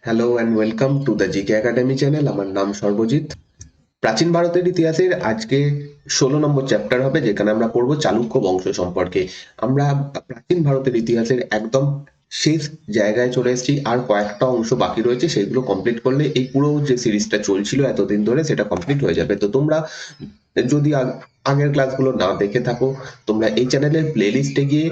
Hello and welcome to the GK academy channel. আমার নাম সর্বজিৎ। প্রাচীন ভারতের ইতিহাসের আজকে 16 নম্বর চ্যাপ্টার হবে, যেখানে আমরা পড়বো চালুক্য বংশ সম্পর্কে। আমরা প্রাচীন ভারতের ইতিহাসের একদম শেষ জায়গায় চলে এসেছি, আর কয়েকটা অংশ বাকি রয়েছে। সেগুলো কমপ্লিট করলে এই পুরো যে সিরিজটা চলছিল এতদিন ধরে সেটা কমপ্লিট হয়ে যাবে। তো তোমরা যদি আগের ক্লাসগুলো না দেখে থাকো, তোমরা এই চ্যানেলের প্লেলিস্টে গিয়ে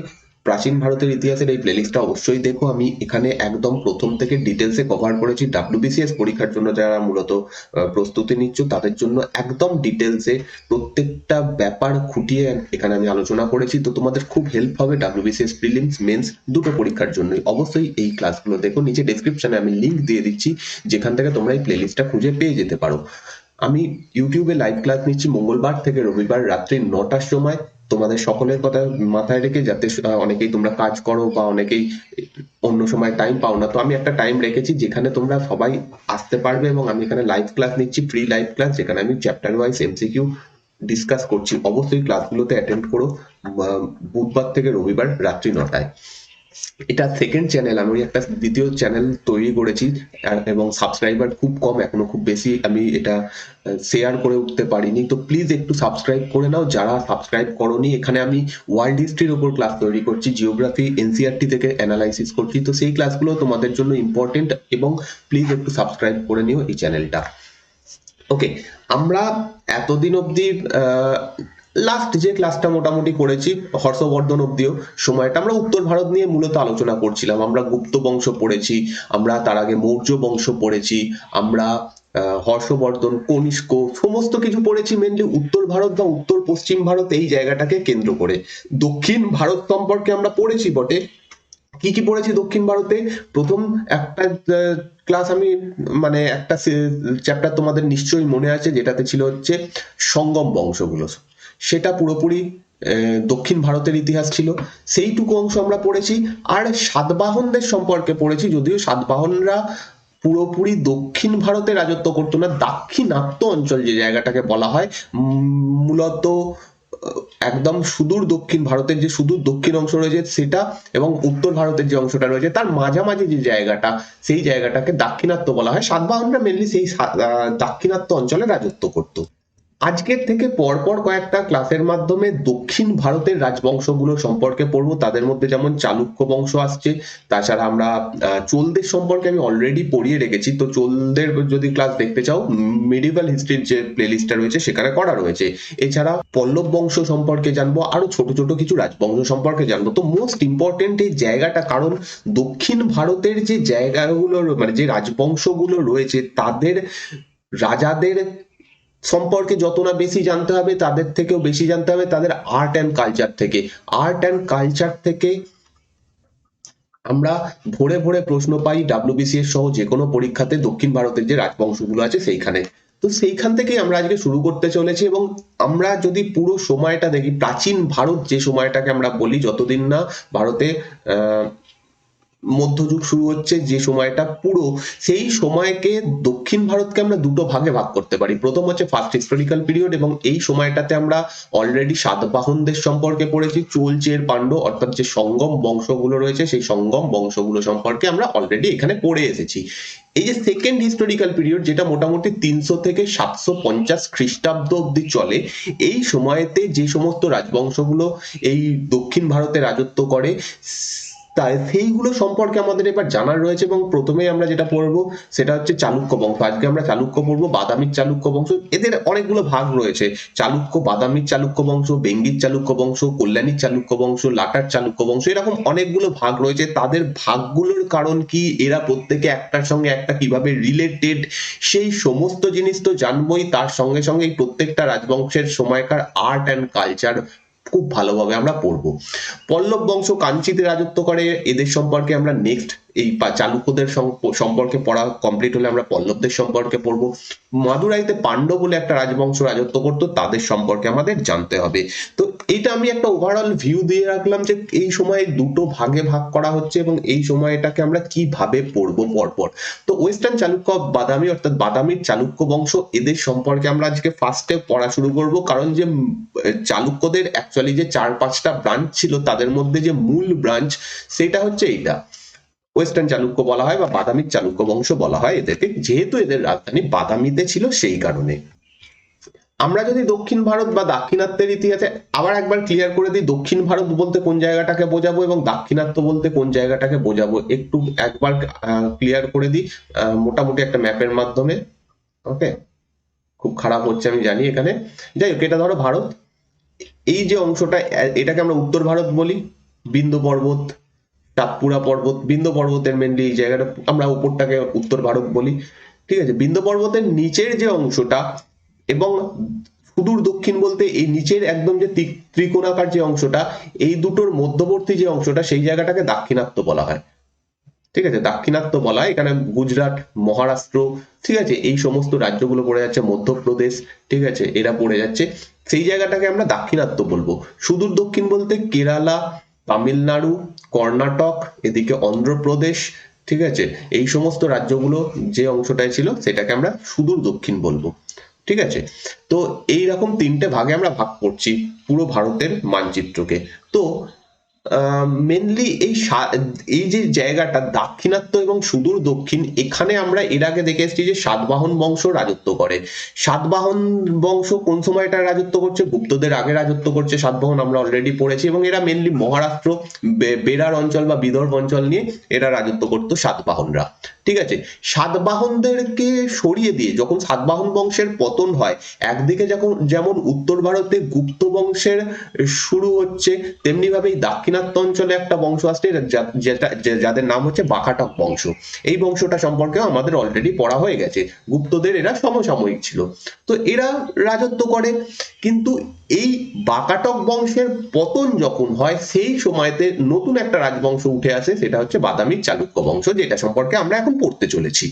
প্রাচীন ভারতের ইতিহাসের এই প্লেলিস্টটা অবশ্যই দেখো। আমি এখানে একদম প্রথম থেকে ডিটেলসে কভার করেছি। ডাব্লিউবিসিএস পরীক্ষার জন্য যারা মূলত প্রস্তুতি নিচ্ছ তাদের জন্য একদম ডিটেলসে প্রত্যেকটা ব্যাপার খুঁটিয়ে এখানে আমি আলোচনা করেছি। তো তোমাদের খুব হেল্প হবে ডাব্লিউবিসিএস প্রিলিমস মেন্স দুটো পরীক্ষার জন্যই। অবশ্যই এই ক্লাসগুলো দেখো। নিচে ডেসক্রিপশনে আমি লিংক দিয়ে দিচ্ছি, যেখান থেকে তোমরা এই প্লেলিস্টটা খুঁজে পেয়ে যেতে পারো। আমি ইউটিউবে লাইভ ক্লাস নিচ্ছি মঙ্গলবার থেকে রবিবার রাত্রি 9টার সময়। তোমাদের সকলের কথা মাথায় রেখে, যাতে অনেকেই তোমরা কাজ করো বা অনেকেই অন্য সময় টাইম পাও না, তো আমি একটা টাইম রেখেছি যেখানে তোমরা সবাই আসতে পারবে। এবং আমি এখানে লাইভ ক্লাস নিচ্ছি, ফ্রি লাইভ ক্লাস, যেখানে আমি চ্যাপ্টার ওয়াইজ এমসিকিউ ডিসকাস করছি। অবশ্যই ক্লাসগুলোতে অ্যাটেন্ড করো। বুধবার থেকে রবিবার রাত্রি 9টায়। এটা সেকেন্ড চ্যানেল, আমি একটা দ্বিতীয় চ্যানেল তৈরি করেছি। এবং সাবস্ক্রাইবার খুব কম এখনো, খুব বেশি আমি এটা শেয়ার করে উঠতে পারিনি। তো প্লিজ একটু সাবস্ক্রাইব করে নাও যারা সাবস্ক্রাইব করোনি। এখানে আমি ওয়ার্ল্ড হিস্ট্রির উপর ক্লাস তৈরি করছি, জিওগ্রাফি এনসিআরটি থেকে অ্যানালাইসিস করছি। তো সেই ক্লাসগুলো তোমাদের জন্য ইম্পর্টেন্ট, এবং প্লিজ একটু সাবস্ক্রাইব করে নিও এই চ্যানেলটা। ওকে, আমরা এতদিন অবধি লাস্ট যে ক্লাসটা মোটামুটি করেছি হর্ষবর্ধন অব্দিও সময়টা আমরা উত্তর ভারত নিয়ে মূলত আলোচনা করছিলাম। আমরা গুপ্ত বংশ পড়েছি, আমরা তার আগে মৌর্য বংশ পড়েছি, আমরা হর্ষবর্ধন, কনিষ্ক সমস্ত কিছু পড়েছি মেনলি উত্তর ভারত বা উত্তর পশ্চিম ভারত এই জায়গাটাকে কেন্দ্র করে। দক্ষিণ ভারত সম্পর্কে আমরা পড়েছি বটে। কি কি পড়েছি দক্ষিণ ভারতে? প্রথম একটা ক্লাস আমি, মানে একটা চ্যাপ্টার তোমাদের নিশ্চয়ই মনে আছে, যেটাতে ছিল হচ্ছে সঙ্গম বংশগুলো। সেটা পুরোপুরি দক্ষিণ ভারতের ইতিহাস ছিল, সেইটুকু অংশ আমরা পড়েছি। আর সাতবাহনদের সম্পর্কে পড়েছি, যদিও সাতবাহনরা পুরোপুরি দক্ষিণ ভারতে রাজত্ব করতো না। দাক্ষিণাত্য অঞ্চল যে জায়গাটাকে বলা হয়, মূলত একদম সুদূর দক্ষিণ ভারতের যে সুদূর দক্ষিণ অংশ রয়েছে সেটা, এবং উত্তর ভারতের যে অংশটা রয়েছে তার মাঝামাঝি যে জায়গাটা, সেই জায়গাটাকে দাক্ষিণাত্য বলা হয়। সাতবাহনরা মেনলি সেই দাক্ষিণাত্য অঞ্চলে রাজত্ব করতো। আজকের থেকে পরপর কয়েকটা ক্লাসের মাধ্যমে দক্ষিণ ভারতের রাজবংশগুলো সম্পর্কে পড়বো। তাদের মধ্যে যেমন চালুক্য বংশ আসছে, তাছাড়া আমরা চোলদের সম্পর্কে আমি অলরেডি পড়িয়ে রেখেছি। তো চোলদের যদি ক্লাস দেখতে চাও, মিডিভাল হিস্ট্রির যে প্লেলিস্টটা রয়েছে সেখানে করা রয়েছে। এছাড়া পল্লব বংশ সম্পর্কে জানবো, আরো ছোট ছোট কিছু রাজবংশ সম্পর্কে জানবো। তো মোস্ট ইম্পর্টেন্ট এই জায়গাটা, কারণ দক্ষিণ ভারতের যে জায়গাগুলো, মানে যে রাজবংশগুলো রয়েছে তাদের রাজাদের সম্পর্কে যত না বেশি জানতে হবে, তাদের থেকেও বেশি জানতে হবে তাদের আর্ট অ্যান্ড কালচার থেকে। আর্ট অ্যান্ড কালচার থেকে আমরা ভরে ভরে প্রশ্ন পাই ডাব্লিউবিসিএস সহ যে কোনো পরীক্ষাতে দক্ষিণ ভারতের যে রাজবংশগুলো আছে সেইখানে। তো সেইখান থেকেই আমরা আজকে শুরু করতে চলেছি। এবং আমরা যদি পুরো সময়টা দেখি, প্রাচীন ভারত যে সময়টাকে আমরা বলি, যতদিন না ভারতে আহ মধ্যযুগ শুরু হচ্ছে, যে সময়টা পুরো, সেই সময়কে দক্ষিণ ভারতকে আমরা দুটো ভাগে ভাগ করতে পারি। প্রথম হচ্ছে ফার্স্ট হিস্টোরিক্যাল পিরিয়ড, এবং এই সময়টাতে আমরা অলরেডি সাতবাহনদের সম্পর্কে পড়েছি। চোল চের পাণ্ড্য অর্থাৎ যে সঙ্গম বংশগুলো রয়েছে সেই সঙ্গম বংশগুলো সম্পর্কে আমরা অলরেডি এখানে পড়ে এসেছি। এই যে সেকেন্ড হিস্টোরিক্যাল পিরিয়ড, যেটা মোটামুটি 300 থেকে 750 খ্রিস্টাব্দ অব্দি চলে, এই সময়তে যে সমস্ত রাজবংশগুলো এই দক্ষিণ ভারতে রাজত্ব করে, তাই সেইগুলো সম্পর্কে আমাদের এবার জানার রয়েছে। এবং প্রথমেই আমরা যেটা পড়বো সেটা হচ্ছে চালুক্য বংশ। আজকে আমরা চালুক্য পড়বো, বাদামির চালুক্য বংশ। এদের অনেকগুলো ভাগ রয়েছে: চালুক্য, বাদামির চালুক্য বংশ, বেঙ্গির চালুক্য বংশ, কল্যাণীর চালুক্য বংশ, লাটার চালুক্য বংশ। এরকম অনেকগুলো ভাগ রয়েছে। তাদের ভাগগুলোর কারণ কি, এরা প্রত্যেকে একটার সঙ্গে একটা কিভাবে রিলেটেড, সেই সমস্ত জিনিস তো জানবোই। তার সঙ্গে সঙ্গে এই প্রত্যেকটা রাজবংশের সময়কার আর্ট অ্যান্ড কালচার খুব ভালোভাবে আমরা পড়বো। পল্লব বংশ কাঞ্চিতে রাজত্ব করে, এদের সম্পর্কে আমরা নেক্সট এই চালুক্যদের সম্পর্কে পড়া কমপ্লিট হলে আমরা পল্লবদের সম্পর্কে পড়বো। মাদুরাইতে পাণ্ড্য বলে একটা রাজবংশ রাজত্ব করতো, তাদের সম্পর্কে আমাদের জানতে হবে। তো এটা আমি একটা ওভারঅল ভিউ দিয়ে রাখলাম যে এই সময় দুটো ভাগে ভাগ করা হচ্ছে, এবং এই সময়টাকে আমরা কিভাবে পড়বো পরপর। তো ওয়েস্টার্ন চালুক্য বাদামি, অর্থাৎ বাদামির চালুক্য বংশ, এদের সম্পর্কে আমরা আজকে ফার্স্টে পড়া শুরু করব। কারণ যে চালুক্যদের অ্যাকচুয়ালি যে 4-5টা ব্রাঞ্চ ছিল, তাদের মধ্যে যে মূল ব্রাঞ্চ সেটা হচ্ছে এইটা। ওয়েস্টার্ন চালুক্য বলা হয় বা বাদামির চালুক্য বংশ বলা হয় এদেরকে, যেহেতু এদের রাজধানী বাদামিতে ছিল সেই কারণে। আমরা যদি দক্ষিণ ভারত বা দাক্ষিণাত্যের ইতিহাসে আবার একবার ক্লিয়ার করে দিই, দক্ষিণ ভারত বলতে কোন জায়গাটাকে বোঝাবো এবং দাক্ষিণাত্য বলতে কোন জায়গাটাকে বোঝাবো, একটু একবার ক্লিয়ার করে দিই মোটামুটি একটা ম্যাপের মাধ্যমে। ওকে, খুব খারাপ হচ্ছে আমি জানি এখানে, যাই হোক, এটা ধরো ভারত, এই যে অংশটা এটাকে আমরা উত্তর ভারত বলি, বিন্ধ্য পর্বত, সাতপুরা পর্বত, বিন্ধ্য পর্বতের মেনলি এই জায়গাটা আমরা উপরটাকে উত্তর ভারত বলি। ঠিক আছে, বিন্ধ্য পর্বতের নিচের যে অংশটা এবং সুদূর দক্ষিণ বলতে এই নিচের একদম যে ত্রিকোণাকার যে অংশটা, এই দুটোর মধ্যবর্তী যে অংশটা, সেই জায়গাটাকে দাক্ষিণাত্য বলা হয়। ঠিক আছে, দাক্ষিণাত্য বলা হয়, এখানে গুজরাট, মহারাষ্ট্র, ঠিক আছে, এই সমস্ত রাজ্যগুলো পড়ে যাচ্ছে, মধ্যপ্রদেশ, ঠিক আছে, এরা পড়ে যাচ্ছে, সেই জায়গাটাকে আমরা দাক্ষিণাত্য বলবো। সুদূর দক্ষিণ বলতে কেরালা, তামিলনাড়ু, কর্ণাটক, এদিকে অন্ধ্রপ্রদেশ, ঠিক আছে, এই সমস্ত রাজ্যগুলো যে অংশটায় ছিল সেটাকে আমরা সুদূর দক্ষিণ বলবো। ঠিক আছে, তো এইরকম তিনটে ভাগে আমরা ভাগ করছি পুরো ভারতের মানচিত্রকে। তো মেনলি এই যে জায়গাটা দাক্ষিণাত্য এবং সুদূর দক্ষিণ, এখানে আমরা এর আগে দেখে এসেছি যে সাতবাহন বংশ রাজত্ব করে। সাতবাহন বংশ কোন সময়টা রাজত্ব করছে? গুপ্তদের আগে রাজত্ব করছে সাতবাহন, আমরা অলরেডি পড়েছি, এবং এরা মেনলি মহারাষ্ট্র, বেরার অঞ্চল বা বিদর্ভ অঞ্চল নিয়ে এরা রাজত্ব করতো সাতবাহনরা। ঠিক আছে, সাতবাহনদেরকে সরিয়ে দিয়ে যখন সাতবাহন বংশের পতন হয়, একদিকে যেমন উত্তর ভারতে গুপ্ত বংশের শুরু হচ্ছে, তেমনি ভাবে এই দাক্ষিণাত্য অঞ্চলে একটা বংশ আসছে যাদের নাম হচ্ছে বাকাটক বংশ। এই বংশটা সম্পর্কেও আমাদের অলরেডি পড়া হয়ে গেছে, গুপ্তদের এরা সমসাময়িক ছিল, তো এরা রাজত্ব করে। কিন্তু এই বাকাটক বংশের পতন যখন হয়, সেই সময়তে নতুন একটা রাজবংশ উঠে আসে, সেটা হচ্ছে বাদামির চালুক্য বংশ, যেটা সম্পর্কে আমরা এখন পড়তে চলেছি।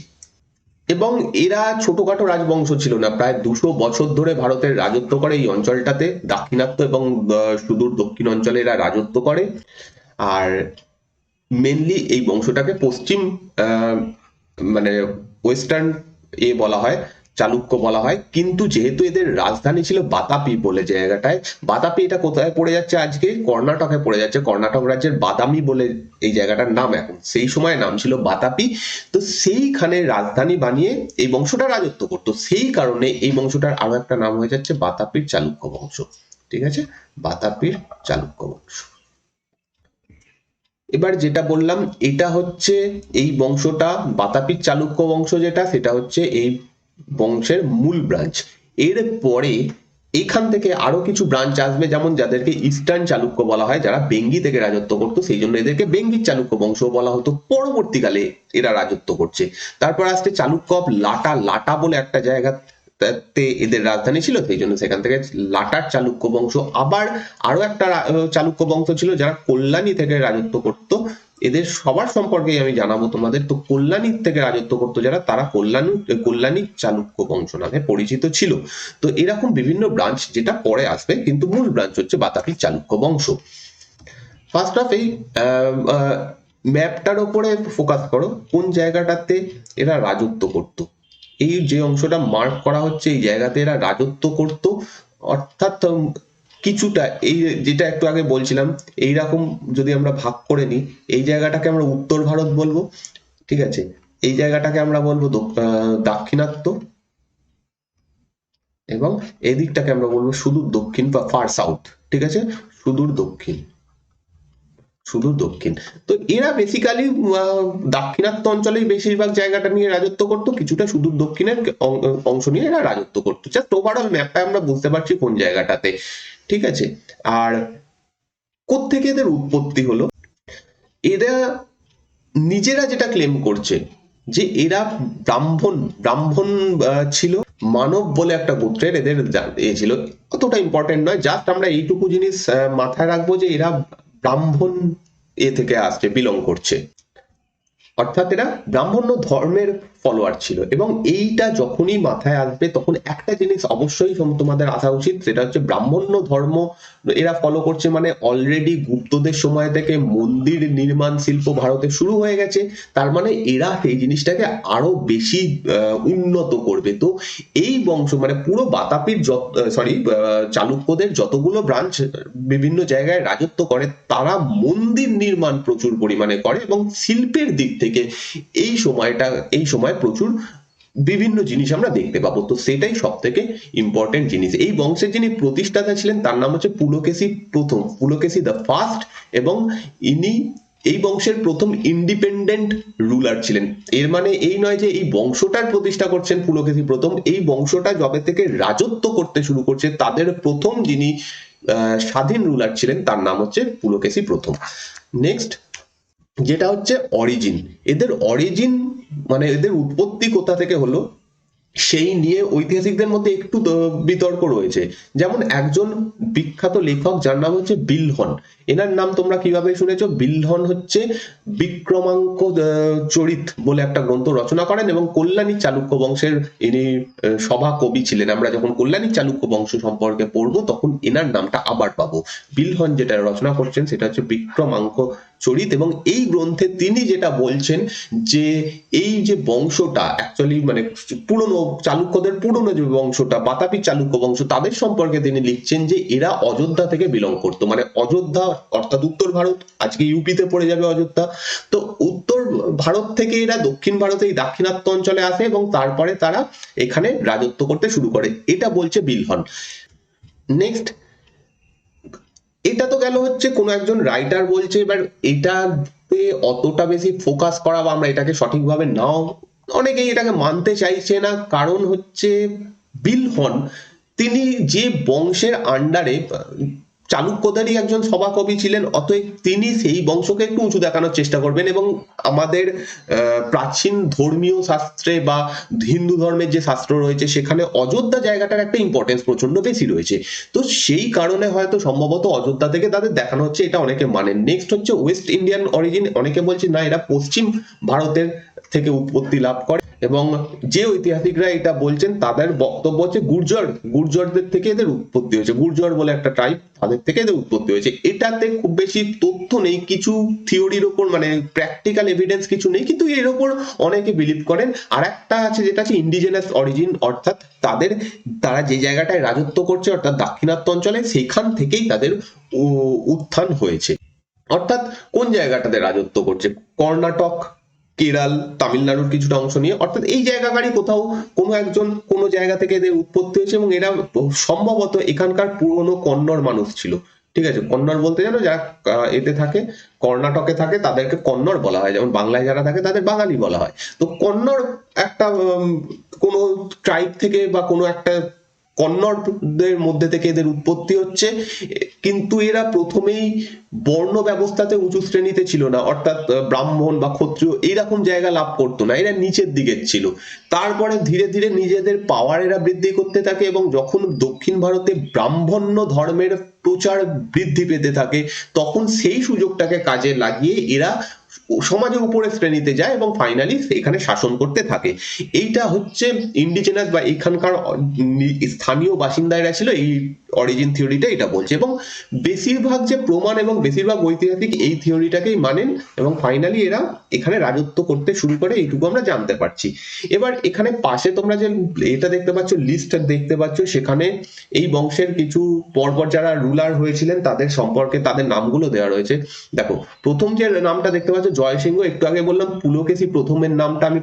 এবং এরা ছোটখাটো রাজবংশ ছিল না, প্রায় 200 বছর ধরে ভারতের রাজত্ব করে এই অঞ্চলটাতে, দাক্ষিণাত্য এবং সুদূর দক্ষিণ অঞ্চলে এরা রাজত্ব করে। আর মেনলি এই বংশটাকে পশ্চিম মানে ওয়েস্টার্ন বলা হয়, চালুক্য বলা হয়। কিন্তু যেহেতু এদের রাজধানী ছিল বাতাপি বলে জায়গাটায়, বাতাপি এটা কোথায় পড়ে যাচ্ছে আজকে? কর্ণাটকে পড়ে যাচ্ছে, কর্ণাটক রাজ্যের বাদামি বলে এই জায়গাটার নাম এখন, সেই সময় নাম ছিল বাতাপি। তো সেইখানে রাজধানী বানিয়ে এই বংশটা রাজত্ব করতো, সেই কারণে এই বংশটার আরো একটা নাম হয়ে যাচ্ছে বাতাপির চালুক্য বংশ। ঠিক আছে, বাতাপির চালুক্য বংশ। এবার যেটা বললাম, এটা হচ্ছে এই বংশটা, বাতাপির চালুক্য বংশ যেটা, সেটা হচ্ছে এই বংশের মূল ব্রাঞ্চ। এর পরে এখান থেকে আরো কিছু ব্রাঞ্চ আসবে, যেমন যাদেরকে ইস্টার্ন চালুক্য বলা হয়, যারা বেঙ্গি থেকে রাজত্ব করতো, সেই জন্য এদেরকে বেঙ্গির চালুক্য বংশ বলা হতো। পরবর্তীকালে এরা রাজত্ব করছে। তারপর আসছে চালুক্য অফ লাটা, লাটা বলে একটা জায়গা এদের রাজধানী ছিল, সেই জন্য সেখান থেকে লাটার চালুক্য বংশ। আবার আরো একটা চালুক্য বংশ ছিল যারা কল্যাণী থেকে রাজত্ব করত, এদের সবার সম্পর্কেই আমি জানাবো তোমাদের। তো কল্যাণীর থেকে রাজত্ব করতো যারা, তারা কল্যাণী চালুক্য বংশ নামে পরিচিত ছিল। তো এরকম বিভিন্ন ব্রাঞ্চ যেটা পরে আসবে, কিন্তু মূল ব্রাঞ্চ হচ্ছে বাতাপির চালুক্য বংশ। ফার্স্ট অফ এই ম্যাপটার ওপরে ফোকাস করো, কোন জায়গাটাতে এরা রাজত্ব করত। এই যে অংশটা মার্ক করা হচ্ছে, এই জায়গাতে এরা রাজত্ব করত, অর্থাৎ কিছুটা, এই যেটা একটু আগে বলছিলাম, এইরকম যদি আমরা ভাগ করে নিই, এই জায়গাটাকে আমরা উত্তর ভারত বলবো, ঠিক আছে, এই জায়গাটাকে আমরা বলবো দাক্ষিণাত্য, এবং এই দিকটাকে আমরা বলবো সুদূর দক্ষিণ বা ফার সাউথ। ঠিক আছে, সুদূর দক্ষিণ, সুদূর দক্ষিণ। তো এরা বেসিক্যালি দাক্ষিণাত্য অঞ্চলেই বেশিরভাগ জায়গাটা নিয়ে রাজত্ব করতো, কিছুটা সুদূর দক্ষিণের অংশ নিয়ে এরা রাজত্ব করতো। জাস্ট ওভারঅল ম্যাপটা আমরা বুঝতে পারছি কোন জায়গাটাতে। ঠিক আছে, আর কোত্থেকে এদের উৎপত্তি হলো, এরা নিজেরা যেটা ক্লেম করছে যে এরা ব্রাহ্মণ ব্রাহ্মণ ছিল, মানব বলে একটা গোত্রের এদের ছিল। অতটা ইম্পর্টেন্ট নয়, জাস্ট আমরা এইটুকু জিনিস মাথায় রাখবো যে এরা ব্রাহ্মণ থেকে আসছে, বিলং করছে। অর্থাৎ এরা ব্রাহ্মণ্য ধর্মের ফলোয়ার ছিল। এবং এইটা যখনই মাথায় আসবে তখন একটা জিনিস অবশ্যই তোমাদের আসা উচিত, সেটা হচ্ছে ব্রাহ্মণ্য ধর্ম এরা ফলো করছে মানে অলরেডি গুপ্তদের সময় থেকে মন্দির নির্মাণ শিল্প ভারতে শুরু হয়ে গেছে, তার মানে এরা সেই জিনিসটাকে আরো বেশি উন্নত করবে। তো এই বংশ মানে পুরো বাতাপির চালুক্যদের যতগুলো ব্রাঞ্চ বিভিন্ন জায়গায় রাজত্ব করে, তারা মন্দির নির্মাণ প্রচুর পরিমাণে করে এবং শিল্পের দিক থেকে এই সময় প্রচুর বিভিন্ন জিনিস আমরা দেখতে পাবো। তো সেটাই সব থেকে ইম্পর্টেন্ট জিনিস। এই বংশের যিনি প্রতিষ্ঠাতা ছিলেন তার নাম হচ্ছে পুলকেশী প্রথম, পুলকেশী দ্য ফার্স্ট, এবং ইনি এই বংশের প্রথম ইন্ডিপেন্ডেন্ট রুলার ছিলেন। এর মানে এই নয় যে এই বংশটার প্রতিষ্ঠা করছেন পুলকেশী প্রথম, এই বংশটা যবে থেকে রাজত্ব করতে শুরু করছে তাদের প্রথম যিনি স্বাধীন রুলার ছিলেন তার নাম হচ্ছে পুলকেশী প্রথম। নেক্সট যেটা হচ্ছে অরিজিন, এদের অরিজিন মানে এদের উৎপত্তি কোথা থেকে হলো সেই নিয়ে ঐতিহাসিকদের মধ্যে একটু বিতর্ক রয়েছে। যেমন একজন বিখ্যাত লেখক যার নাম হচ্ছে বিল্হন, এনার নাম তোমরা কিভাবে শুনেছো, বিল্হন হচ্ছে বিক্রমাঙ্ক চরিত বলে একটা গ্রন্থ রচনা করেন এবং কল্যাণী চালুক্য বংশের ইনি সভা কবি ছিলেন। আমরা যখন কল্যাণী চালুক্য বংশ সম্পর্কে পড়বো তখন এনার নামটা আবার পাবো। বিল্হন যেটা রচনা করছেন সেটা হচ্ছে বিক্রমাঙ্ক চরিত, এবং এই গ্রন্থে তিনি যেটা বলছেন যে এই যে বংশটা অ্যাকচুয়ালি মানে পুরনো চালুক্যদের পুরনো যে বংশটা বাতাপি চালুক্য বংশ, তাদের সম্পর্কে তিনি লিখছেন যে এরা অযোধ্যা থেকে বিলং করতো, মানে অযোধ্যা অর্থাৎ উত্তর ভারত, আজকে ইউপিতে পড়ে যাবে অযোধ্যা। তো উত্তর ভারত থেকে এরা দক্ষিণ ভারতে এই দাক্ষিণাত্য অঞ্চলে আসে এবং তারপরে তারা এখানে রাজত্ব করতে শুরু করে, এটা বলছে বিলহন। নেক্সট এটা তো গেল হচ্ছে কোনো একজন রাইটার বলছে, এবার এটাতে অতটা বেশি ফোকাস করা বা আমরা এটাকে সঠিকভাবে নাও অনেকেই এটাকে মানতে চাইছে না, কারণ হচ্ছে বিলহন তিনি যে বংশের আন্ডারে চালুক্যদেরই একজন সভাকবি ছিলেন, অতএব তিনি সেই বংশকে একটু উঁচু দেখানোর চেষ্টা করবেন। এবং আমাদের প্রাচীন ধর্মীয় শাস্ত্রে বা হিন্দু ধর্মের যে শাস্ত্র রয়েছে সেখানে অযোধ্যা জায়গাটার একটা ইম্পর্টেন্স প্রচন্ড বেশি রয়েছে, তো সেই কারণে হয়তো সম্ভবত অযোধ্যা থেকে তাদের দেখানো হচ্ছে, এটা অনেকে মানেন। নেক্সট হচ্ছে ওয়েস্ট ইন্ডিয়ান অরিজিন, অনেকে বলছে না এরা পশ্চিম ভারতের থেকে উৎপত্তি লাভ করে, এবং যে ঐতিহাসিকরা এটা বলছেন তাদের বক্তব্য হচ্ছে গুর্জরদের থেকে এদের উৎপত্তি হয়েছে, গুর্জর বলে একটা ট্রাইব, তাদের থেকে এদের উৎপত্তি হয়েছে। এটাতে খুব বেশি তথ্য নেই, কিছু থিওরির ওপর মানে প্র্যাকটিক্যাল এভিডেন্স কিছু নেই, কিন্তু এর ওপর অনেকে বিলিভ করেন। আর একটা আছে যেটা হচ্ছে ইন্ডিজেনাস অরিজিন, অর্থাৎ তারা যে জায়গাটায় রাজত্ব করছে অর্থাৎ দাক্ষিণাত্য অঞ্চলে সেখান থেকেই তাদের উত্থান হয়েছে। অর্থাৎ কোন জায়গাটাতে রাজত্ব করছে, কর্ণাটক, কেরাল, তামিলনাড়ুর কিছুটা অংশ নিয়ে, অর্থাৎ এই জায়গাকারই কোথাও কোনো একজন কোনো জায়গা থেকে এদের উৎপত্তি হয়েছে, এবং এরা সম্ভবত এখানকার পুরনো কন্নড় মানুষ ছিল। ঠিক আছে, কন্নড় বলতে জানো যারা এতে থাকে কর্ণাটকে থাকে তাদেরকে কন্নড় বলা হয়, যেমন বাংলায় যারা থাকে তাদের বাঙালি বলা হয়। তো কন্নড় একটা কোনো ট্রাইব থেকে বা কোনো একটা কন্নড়দের মধ্যে থেকে এদের উৎপত্তি হচ্ছে, কিন্তু এরা প্রথমেই বর্ণ ব্যবস্থাতে উঁচু শ্রেণীতে ছিল না, অর্থাৎ ব্রাহ্মণ বা ক্ষত্রিয় এইরকম জায়গা লাভ করতো না, এরা নিচের দিকে ছিল। তারপরে ধীরে ধীরে নিজেদের পাওয়ার এরা বৃদ্ধি করতে থাকে, এবং যখন দক্ষিণ ভারতে ব্রাহ্মণ্য ধর্মের প্রচার বৃদ্ধি পেতে থাকে তখন সেই সুযোগটাকে কাজে লাগিয়ে এরা সমাজের উপরের শ্রেণীতে যায় এবং ফাইনালি এখানে শাসন করতে থাকে। এইটা হচ্ছে ইন্ডিজেনাস বা এখানকার স্থানীয় বাসিন্দারা ছিল, এই অরিজিন থিওরিটা এটা বলছে। এবং বেশিরভাগ যে প্রমাণ এবং বেশিরভাগ ঐতিহাসিক এই থিওরিটাকেই মানেন, এবং ফাইনালি এরা এখানে রাজত্ব করতে শুরু করে, এইটুকু আমরা জানতে পারছি। এবার এখানে পাশে তোমরা যে এটা দেখতে পাচ্ছ, লিস্ট দেখতে পাচ্ছ, সেখানে এই বংশের কিছু পরপর যারা রুলার হয়েছিলেন তাদের সম্পর্কে তাদের নামগুলো দেওয়া রয়েছে। দেখো প্রথম যে নামটা দেখতে পাচ্ছ জয়সিংহ, একটু আগে বললাম পুলকেশী প্রথমের নামটা আমি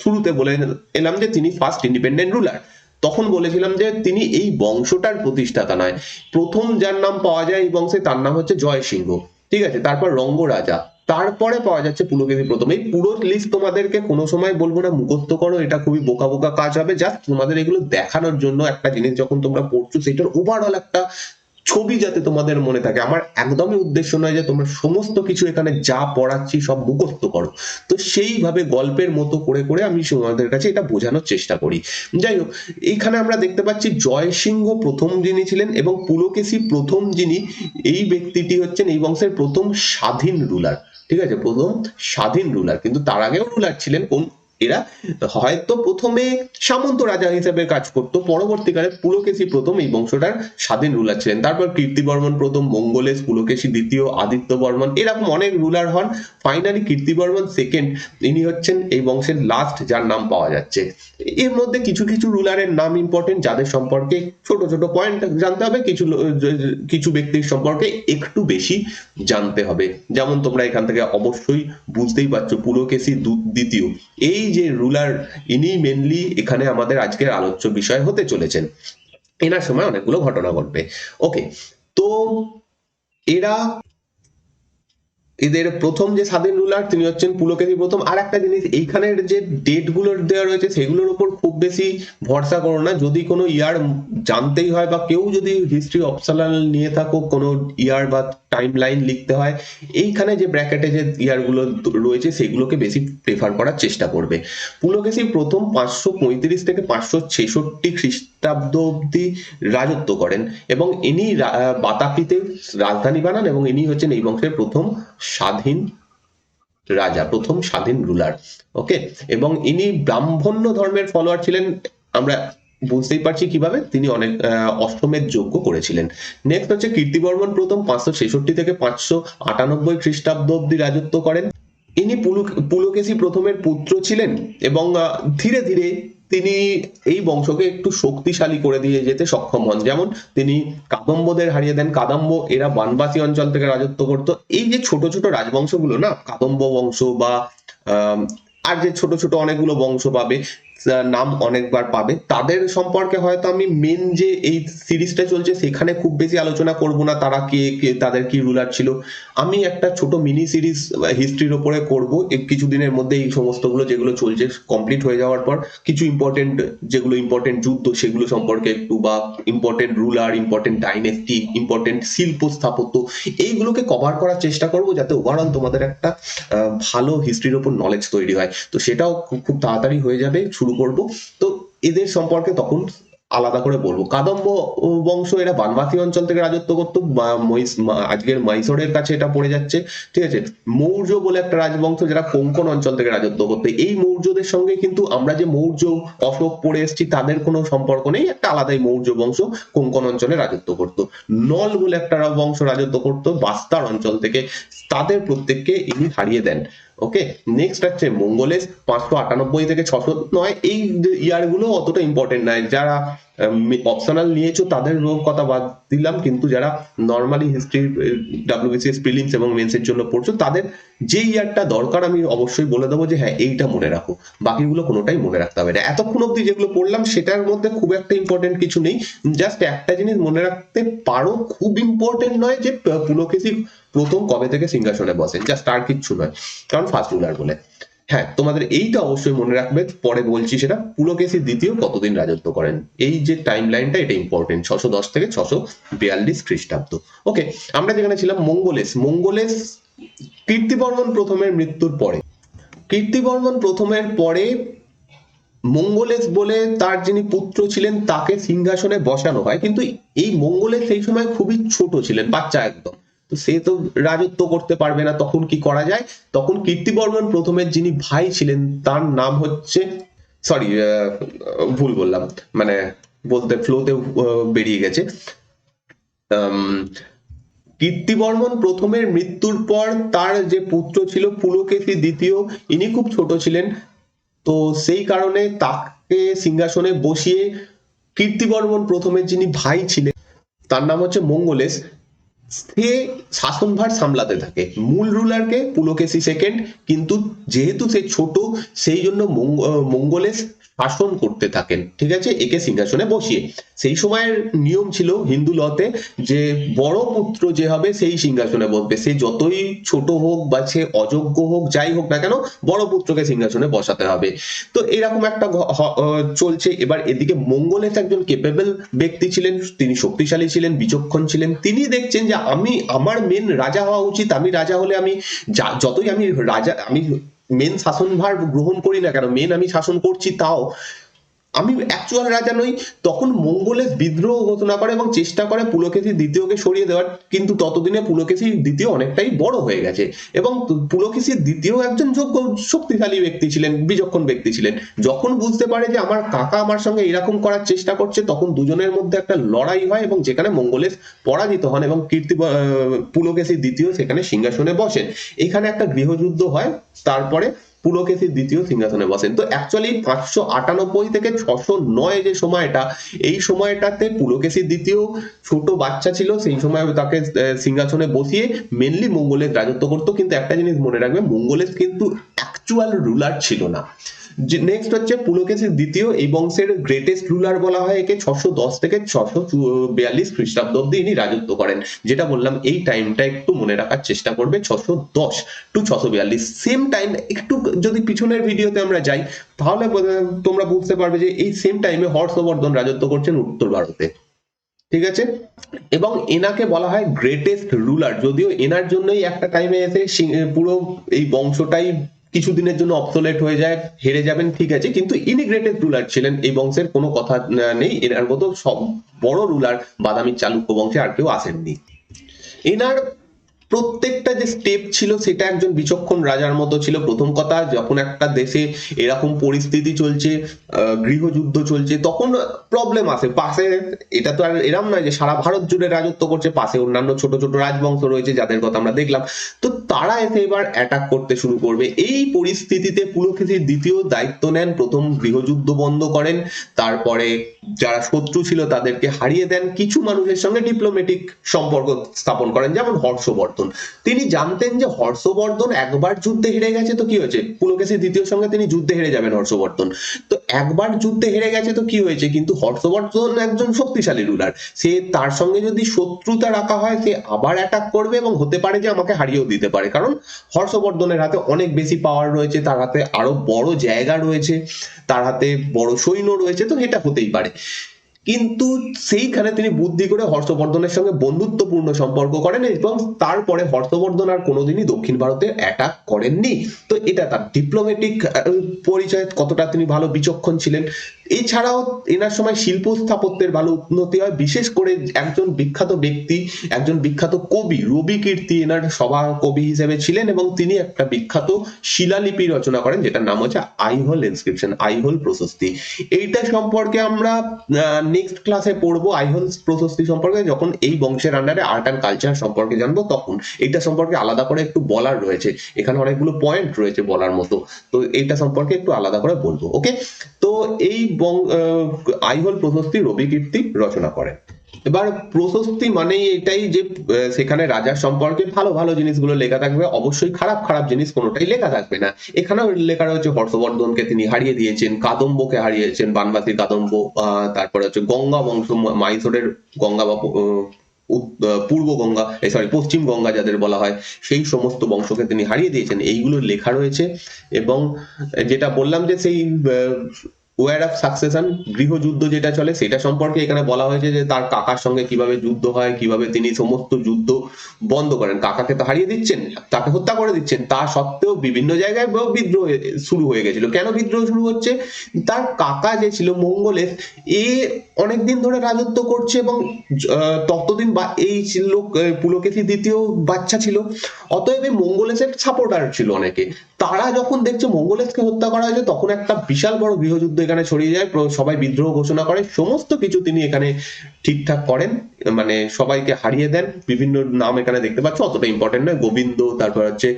শুরুতে বলে এলাম যে তিনি ফার্স্ট ইন্ডিপেন্ডেন্ট রুলার, তখন বলেছিলাম যে তিনি এই বংশটার প্রতিষ্ঠাতা নয়। প্রথম যার নাম পাওয়া যায় এই বংশে তার নাম হচ্ছে জয়সিংহ, ঠিক আছে, তারপর রঙ্গরাজা, তারপরে পাওয়া যাচ্ছে পুলকেশী প্রথম। এই পুরো লিস্ট তোমাদেরকে কোনো সময় বলবো না মুখস্থ করো, এটা খুবই বোকা বোকা কাজ হবে, জাস্ট তোমাদের এগুলো দেখানোর জন্য একটা জিনিস যখন তোমরা পড়ছো সেটার ওভারঅল একটা ছবি যাতে তোমাদের মনে থাকে। আমার একদমই উদ্দেশ্য নয় যে তোমরা সমস্ত কিছু এখানে যা পড়াচ্ছি সব মুখস্থ করো, তো সেইভাবে গল্পের মতো করে করে আমি তোমাদের কাছে এটা বোঝানোর চেষ্টা করি। যাই হোক, এইখানে আমরা দেখতে পাচ্ছি জয়সিংহ প্রথম যিনি ছিলেন এবং পুলকেশী প্রথম যিনি, এই ব্যক্তিটি হচ্ছেন এই বংশের প্রথম স্বাধীন রুলার। ঠিক আছে, প্রথম স্বাধীন রুলার। কিন্তু তার আগেও রুলার ছিলেন কোন এরা, হয়তো প্রথমে সামন্ত রাজা হিসেবে কাজ করতো, পরবর্তীকালে পুলকেশী প্রথম এই বংশটার স্বাধীন রুলার ছিলেন। তারপর কীর্তিবর্মন প্রথম, মঙ্গলেশ, পুলকেশী দ্বিতীয়, আদিত্য বর্মন, এরকম অনেক রুলার হন। ফাইনালি কীর্তিবর্মন সেকেন্ড, ইনি হচ্ছেন এই বংশের লাস্ট যার নাম পাওয়া যাচ্ছে। এর মধ্যে কিছু কিছু রুলারের নাম ইম্পর্টেন্ট, যাদের সম্পর্কে ছোট ছোট পয়েন্ট জানতে হবে, কিছু কিছু ব্যক্তির সম্পর্কে একটু বেশি জানতে হবে। যেমন তোমরা এখান থেকে অবশ্যই বুঝতেই পারছো, পুলকেশী দ্বিতীয় এই যে রুলার, ইনি মেনলি এখানে আমাদের আজকের আলোচ্য বিষয় হতে চলেছেন। এনার সময় অনেকগুলো ঘটনা ঘটবে। ওকে, তো এরা, এদের প্রথম যে স্বাধীন রুলার তিনি হচ্ছেন পুলকেশী প্রথম। আর একটা জিনিস, এইখানের যে ডেট গুলো দেওয়া রয়েছে সেগুলোর উপর খুব বেশি ভরসা করো না। যদি কোনো ইয়ার জানতেই হয় বা কেউ যদি হিস্ট্রি অপশনাল নিয়ে থাকো, কোনো ইয়ার বা টাইম লাইন লিখতে হয়, এইখানে যে ব্র্যাকেটে যে ইয়ার গুলো রয়েছে সেগুলোকে বেশি প্রেফার করার চেষ্টা করবে। পুলকেশী প্রথম 535 থেকে 566 খ্রিস্টাব্দ অব্দি রাজত্ব করেন এবং ইনি বাতাপিতে রাজধানী বানান এবং ইনি হচ্ছেন এই বংশের প্রথম স্বাধীন রাজা, প্রথম স্বাধীন রুলার। ওকে, এবং ইনি ব্রাহ্মণ্য ধর্মের ফলোয়ার ছিলেন। আমরা বুঝতেই পারছি কিভাবে, তিনি অনেক অশ্বমেধ যজ্ঞ করেছিলেন। নেক্সট হচ্ছে কীর্তিবর্মন প্রথম 566 থেকে 598 খ্রিস্টাব্দ অব্দি রাজত্ব করেন। ইনি পুলকেশী প্রথমের পুত্র ছিলেন এবং ধীরে ধীরে তিনি এই বংশকে একটু শক্তিশালী করে দিয়ে যেতে সক্ষম হন। যেমন তিনি কাদম্বদের হারিয়ে দেন। কাদম্ব এরা বানবাসী অঞ্চল থেকে রাজত্ব করত। এই যে ছোট ছোট রাজবংশগুলো না, কাদম্ব বংশ বা আর যে ছোট ছোট অনেকগুলো বংশ পাবে, নাম অনেকবার পাবে, তাদের সম্পর্কে হয়তো আমি মেন যে এই সিরিজটা চলছে সেখানে খুব বেশি আলোচনা করব না, তারা কে তাদের কি রুলার ছিল। আমি একটা ছোট মিনি সিরিজ হিস্ট্রির উপরে করব কিছুদিনের মধ্যে। এই সমস্তগুলো যেগুলো চলছে কমপ্লিট হয়ে যাওয়ার পর কিছু ইম্পর্টেন্ট, যেগুলো ইম্পর্টেন্ট যুদ্ধ সেগুলো সম্পর্কে একটু, বা important ruler, important dynasty, important শিল্প স্থাপত্য, এইগুলোকে কভার করার চেষ্টা করব, যাতে ওভারঅল তোমাদের একটা ভালো হিস্ট্রির উপর নলেজ তৈরি হয়। তো সেটাও খুব তাড়াতাড়ি হয়ে যাবে, শুরু করব। তো এদের সম্পর্কে তখন আলাদা করে বলবো। কাদম্ব বংশ এরা বানবাসী অঞ্চল থেকে রাজত্ব করতো, আজকের মাইসোরের কাছে এটা পড়ে যাচ্ছে। ঠিক আছে, মৌর্য বলে একটা রাজবংশ যারা কোঙ্কণ অঞ্চল থেকে রাজত্ব করতো। এই মৌর্যদের সঙ্গে কিন্তু আমরা যে মৌর্য অশোক পড়ে এসেছি তাদের কোনো সম্পর্ক নেই, একটা আলাদাই মৌর্য বংশ কোঙ্কণ অঞ্চলে রাজত্ব করতো। নল বলে একটা বংশ রাজত্ব করতো বাস্তার অঞ্চল থেকে, তাদের প্রত্যেককে ইনি হারিয়ে দেন। ওকে, নেক্সট হচ্ছে মঙ্গলেশ 598 থেকে 609। এই ইয়ার গুলো অতটা ইম্পর্টেন্ট নয়, যারা অপশনাল নিয়েছো তাদের কথা বাদ দিলাম, কিন্তু যারা নর্মালি হিস্ট্রি ডাব্লিউবিসিএস প্রিলিমস এবং মেন্সের জন্য পড়ছো তাদের যে ইয়ারটা দরকার আমি অবশ্যই বলে দেবো যে হ্যাঁ এইটা মনে রাখো, বাকিগুলো কোনোটাই মনে রাখতে হবে না। এতক্ষণ অব্দি যেগুলো পড়লাম সেটার মধ্যে খুব একটা ইম্পর্টেন্ট কিছু নেই। জাস্ট একটা জিনিস মনে রাখতে পারো, খুব ইম্পর্টেন্ট নয় যে পুলকেশী প্রথম কবে থেকে সিংহাসনে বসেন, জাস্ট আর কিচ্ছু নয়, কারণ ফার্স্ট রুলার বলে। হ্যাঁ, তোমাদের এইটা অবশ্যই মনে রাখবে, পরে বলছি সেটা। পুলকেশী দ্বিতীয় কতদিন রাজত্ব করেন, এই যে টাইম লাইনটা এটা ইম্পর্টেন্ট, 610 থেকে 642 খ্রিস্টাব্দ। ওকে, আমরা যেখানে ছিলাম মঙ্গলেশ কীর্তিবর্মন প্রথমের মৃত্যুর পরে, কীর্তিবর্মন প্রথমের পরে মঙ্গলেশ বলে তার যিনি পুত্র ছিলেন তাকে সিংহাসনে বসানো হয়। কিন্তু এই মঙ্গলেশ সেই সময় খুবই ছোট ছিলেন, বাচ্চা একদম। তো সে তো রাজত্ব করতে পারবে না, তখন কি করা যায়? তখন কীর্তিবর্মন প্রথমের যিনি ভাই ছিলেন তার নাম হচ্ছে, সরি ভুল বললাম, মানে বলতে ফ্লোতে বেরিয়ে গেছে। কীর্তিবর্মন প্রথমের মৃত্যুর পর তার যে পুত্র ছিল পুলকেশী দ্বিতীয়, ইনি খুব ছোট ছিলেন। তো সেই কারণে তাকে সিংহাসনে বসিয়ে কীর্তিবর্মন প্রথমের যিনি ভাই ছিলেন তার নাম হচ্ছে মঙ্গলেশ, সে শাসনভার সামলাতে থাকে। মূল রুলারকে পুলকেশী সেকেন্ড, কিন্তু যেহেতু সে ছোট সেই জন্য মঙ্গলেশ শাসন করতে থাকেন। ঠিক আছে, একে সিংহাসনে বসিয়ে। সেই সময়ের নিয়ম ছিল হিন্দু লতে যে বড় পুত্র যে হবে সেই সিংহাসনে বসবে, সে যতই ছোট হোক বা সে অযোগ্য হোক, যাই হোক না কেন, বড় পুত্রকে সিংহাসনে বসাতে হবে। তো এরকম একটা চলছে। এবার এদিকে মঙ্গলেশ একজন কেপেবল ব্যক্তি ছিলেন, তিনি শক্তিশালী ছিলেন, বিচক্ষণ ছিলেন। তিনি দেখছেন যে আমার মেন রাজা হওয়া উচিত, আমি রাজা হলে আমি যতই আমি রাজা, আমি মেন শাসনভার গ্রহণ করি না কেন, মেন আমি শাসন করছি, তাও আমি অ্যাকচুয়াল রাজা নই, তখন মঙ্গলেশ বিদ্রোহ ঘোষণা করে এবং চেষ্টা করে পুলকেশী দ্বিতীয়কে সরিয়ে দেওয়ার। কিন্তু ততদিনে পুলকেশী দ্বিতীয় অনেকটাই বড় হয়ে গেছে এবং পুলকেশী দ্বিতীয় একজন যোগ্য শক্তিশালী ব্যক্তি ছিলেন, বিচক্ষণ ব্যক্তি ছিলেন। যখন বুঝতে পারে যে আমার কাকা আমার সঙ্গে এরকম করার চেষ্টা করছে, তখন দুজনের মধ্যে একটা লড়াই হয় এবং যেখানে মঙ্গলেশ পরাজিত হন এবং পুলকেশী দ্বিতীয় সেখানে সিংহাসনে বসেন। এখানে একটা গৃহযুদ্ধ হয়, তারপরে পুলকেশী দ্বিতীয় সিংহাসনে বসেন। তো অ্যাকচুয়ালি 598 থেকে 609 যে সময়টা, এই সময়টাতে পুলকেশী দ্বিতীয় ছোট বাচ্চা ছিল, সেই সময় তাকে সিংহাসনে বসিয়ে মেনলি মঙ্গলেশ রাজত্ব করতো। কিন্তু একটা জিনিস মনে রাখবে, মঙ্গলেশ কিন্তু অ্যাকচুয়াল রুলার ছিল না। নেক্সট হচ্ছে পুলকেশী দ্বিতীয়, এই বংশের গ্রেটেস্ট রুলার বলা হয় একে। 610 থেকে 642 খ্রিস্টাব্দ অব্দি ইনি রাজত্ব করেন। যেটা বললাম এই টাইমটা একটু মনে রাখার চেষ্টা করবে, 610 টু 642। সেম টাইম একটু যদি পিছনের ভিডিওতে আমরা যাই, তাহলে তোমরা বুঝতে পারবে যে এই সেম টাইমে হর্ষবর্ধন রাজত্ব করছেন উত্তর ভারতে। ঠিক আছে, এবং এনাকে বলা হয় গ্রেটেস্ট রুলার। যদিও এনার জন্যই একটা টাইমে এসে পুরো এই বংশটাই কিছুদিনের জন্য অবসোলেট হয়ে যায়, হেরে যাবেন, ঠিক আছে, কিন্তু ইনি গ্রেটেস্ট রুলার ছিলেন। এই বংশের কোনো কথা নেই, এনার মতো সব বড় রুলার বাদামি চালুক্য বংশে আর কেউ আসেননি। এনার প্রত্যেকটা যে স্টেপ ছিল সেটা একজন বিচক্ষণ রাজার মতো ছিল। প্রথম কথা, যখন একটা দেশে এরকম পরিস্থিতি চলছে, গৃহযুদ্ধ চলছে, তখন প্রবলেম আসে। পাশে এটা তো আর এরম নয় যে সারা ভারত জুড়ে রাজত্ব করছে, পাশে অন্যান্য ছোট ছোট রাজবংশ রয়েছে যাদের কথা আমরা দেখলাম। তো তারা এসে এবার অ্যাটাক করতে শুরু করবে। এই পরিস্থিতিতে পুলকেশীর দ্বিতীয় দায়িত্ব নেন, প্রথম গৃহযুদ্ধ বন্ধ করেন, তারপরে যারা শত্রু ছিল তাদেরকে হারিয়ে দেন, কিছু মানুষের সঙ্গে ডিপ্লোম্যাটিক সম্পর্ক স্থাপন করেন, যেমন হর্ষবর্ধন। তিনি জানতেন যে হর্ষবর্ধন একবার যুদ্ধে হেরে গেছে, তো কি হয়েছে, পুলকেশী দ্বিতীয় সঙ্গে তিনি যুদ্ধে হেরে যাবেন হর্ষবর্ধন। তো একবার যুদ্ধে হেরে গেছে তো কি হয়েছে, কিন্তু হর্ষবর্ধন একজন শক্তিশালী রুলার, সে তার সঙ্গে যদি শত্রুতা রাখা হয় সে আবার অ্যাটাক করবে এবং হতে পারে যে আমাকে হারিয়েও দিতে পারে, কারণ হর্ষবর্ধনের হাতে অনেক বেশি পাওয়ার রয়েছে, তার হাতে আরো বড় জায়গা রয়েছে, তার হাতে বড় সৈন্য রয়েছে, তো এটা হতেই পারে। কিন্তু সেইখানে তিনি বুদ্ধি করে হর্ষবর্ধনের সঙ্গে বন্ধুত্বপূর্ণ সম্পর্ক করেন এবং তারপরে হর্ষবর্ধন আর কোনোদিনই দক্ষিণ ভারতে অ্যাটাক করেননি। তো এটা তার ডিপ্লোম্যাটিক পরিচয়, কতটা তিনি ভালো বিচক্ষণ ছিলেন। এছাড়াও এনার সময় শিল্প স্থাপত্যের ভালো উন্নতি হয়, বিশেষ করে একজন বিখ্যাত ব্যক্তি, একজন বিখ্যাত কবি রবি কীর্তি এনার সভা কবি হিসেবে ছিলেন এবং তিনি একটা বিখ্যাত শিলালিপি রচনা করেন যেটার নাম হচ্ছে আইহোল ইনস্ক্রিপশন, আইহোল প্রশস্তি। এইটা সম্পর্কে আমরা নেক্সট ক্লাসে পড়বো, আইহোল প্রশস্তি সম্পর্কে, যখন এই বংশের আন্ডারে আর্ট অ্যান্ড কালচার সম্পর্কে জানবো তখন। এইটা সম্পর্কে আলাদা করে একটু বলার রয়েছে, এখানে অনেকগুলো পয়েন্ট রয়েছে বলার মতো, তো এইটা সম্পর্কে একটু আলাদা করে বলবো। ওকে, তো এই আইহোল প্রশস্তি রবি কীর্তি রচনা করেন। এবার প্রশস্তি মানেই এটাই যে সেখানে রাজার সম্পর্কে ভালো ভালো জিনিসগুলো লেখা থাকবে, অবশ্যই খারাপ খারাপ জিনিস কোনোটাই লেখা থাকবে না। এখানেও লেখা রয়েছে হর্ষবর্ধনকে তিনি হারিয়ে দিয়েছেন, কাদম্বকে হারিয়েছেন, বানবাসী কাদম্ব, তারপরে হচ্ছে গঙ্গা বংশ, মাইসোরের গঙ্গা বা পূর্ব গঙ্গা, সরি পশ্চিম গঙ্গা যাদের বলা হয়, সেই সমস্ত বংশকে তিনি হারিয়ে দিয়েছেন, এইগুলো লেখা রয়েছে। এবং যেটা বললাম যে সেই ওয়ার অফ সাকসেশন, গৃহযুদ্ধ যেটা চলে সেটা সম্পর্কে এখানে বলা হয়েছে যে তার কাকার সঙ্গে কিভাবে যুদ্ধ হয়, কিভাবে তিনি সমস্ত যুদ্ধ বন্ধ করেন। কাকাকে তো হারিয়ে দিচ্ছেন, তাকে হত্যা করে দিচ্ছেন, তা সত্ত্বেও বিভিন্ন জায়গায় বিদ্রোহ শুরু হয়ে গেছিল। কেন বিদ্রোহ শুরু হচ্ছে, তার কাকা যে ছিল মঙ্গলেশ, এ অনেকদিন ধরে রাজত্ব করছে এবং ততদিন বা এই লোক পুলকেশী দ্বিতীয় বাচ্চা ছিল, অতএব মঙ্গলেশের সাপোর্টার ছিল অনেকে। তারা যখন দেখছে মঙ্গলেশকে হত্যা করা হয়েছে, তখন একটা বিশাল বড় গৃহযুদ্ধ এখানে ছড়িয়ে যায়, সবাই বিদ্রোহ ঘোষণা করে, সমস্ত কিছু তিনি এখানে ঠিকঠাক করেন, মানে সবাইকে হারিয়ে দেন। বিভিন্ন নাম এখানে দেখতে পাচ্ছ, অতটা ইম্পর্টেন্ট নয়, গোবিন্দ, তারপর হচ্ছে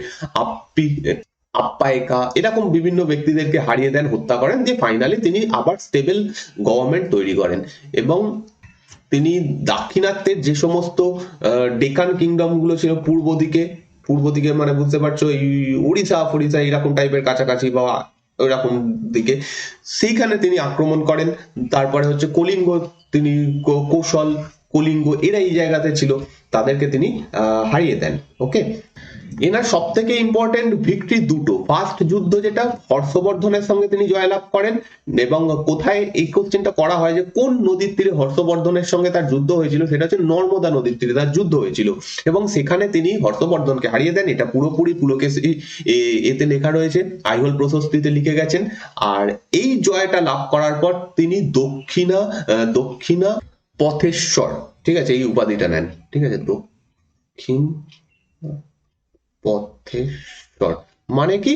আপ্পায়িকা, এরকম বিভিন্ন ব্যক্তিদেরকে হারিয়ে দেন, হত্যা করেন, দিয়ে ফাইনালি তিনি আবার স্টেবল গভর্নমেন্ট তৈরি করেন। এবং তিনি দাক্ষিণাত্যের যে সমস্ত ডেকান কিংডম গুলো ছিল পূর্ব দিকে মানে বুঝতে পারছো, এই উড়িষ্যা ফড়িশা এরকম টাইপের কাছাকাছি বা ওইরকম দিকে, সেইখানে তিনি আক্রমণ করেন। তারপরে হচ্ছে কলিঙ্গ, তিনি কৌশল, কলিঙ্গ, এরা এই জায়গাতে ছিল, তাদেরকে তিনি হারিয়ে দেন। ওকে, এনার সব থেকে ইম্পর্টেন্ট ভিক্টরি দুটো, ফার্স্ট যুদ্ধ যেটা হর্ষবর্ধনের সঙ্গে তিনি জয়লাভ করেন, এবং কোথায় এই কোশ্চেনটা করা হয় যে কোন নদীর তীরে হর্ষবর্ধনের সঙ্গে তার যুদ্ধ হয়েছিল, সেটা হচ্ছে নর্মদা নদীর তীরে তার যুদ্ধ হয়েছিল, এবং সেখানে তিনি হর্ষবর্ধনকে হারিয়ে দেন। এটা পুরোপুরি পুলকেশী এতে লেখা রয়েছে, আইহোল প্রশস্তিতে লিখে গেছেন। আর এই জয়টা লাভ করার পর তিনি দক্ষিণা পথেশ্বর, ঠিক আছে, এই উপাধিটা নেন, ঠিক আছে, দক্ষিণ পথেশ্বর মানে কি,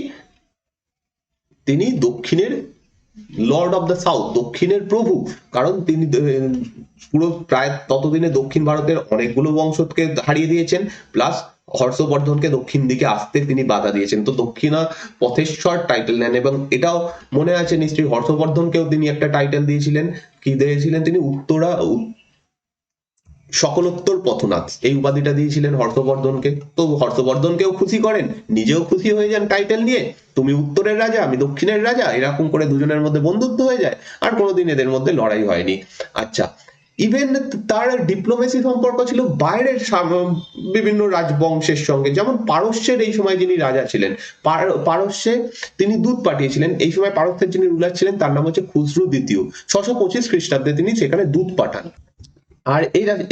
তিনি দক্ষিণের লর্ড অফ দ্য সাউথ, দক্ষিণের প্রভু। কারণ তিনি পুরো প্রায় ততদিনে দক্ষিণ ভারতের অনেকগুলো বংশকে হারিয়ে দিয়েছেন, প্লাস হর্ষবর্ধনকে দক্ষিণ দিকে আসতে তিনি বাধা দিয়েছেন। তো দক্ষিণা পথেশ্বর টাইটেল নেন, এবং এটাও মনে আছে নিশ্চয়ই হর্ষবর্ধনকেও তিনি একটা টাইটেল দিয়েছিলেন, কি দিয়েছিলেন তিনি, সকলোত্তর পথনাথ, এই উপাধিটা দিয়েছিলেন হর্ষবর্ধনকে। তো হর্ষবর্ধনকেও খুশি করেন, নিজেও খুশি হয়ে যান টাইটেল নিয়ে, তুমি উত্তরের রাজা আমি দক্ষিণের রাজা, এরকম করে দুজনের মধ্যে বন্ধুত্ব হয়ে যায়, আর কোনোদিন এদের মধ্যে লড়াই হয়নি। আচ্ছা, ইভেন তার ডিপ্লোমেসি সম্পর্ক ছিল বাইরের বিভিন্ন রাজবংশের সঙ্গে, যেমন পারস্যের এই সময় যিনি রাজা ছিলেন, পারস্যে তিনি দূত পাঠিয়েছিলেন। এই সময় পারস্যের যিনি রুলার ছিলেন তার নাম হচ্ছে খুসরু দ্বিতীয়, 625 খ্রিস্টাব্দে তিনি সেখানে দূত পাঠান। আর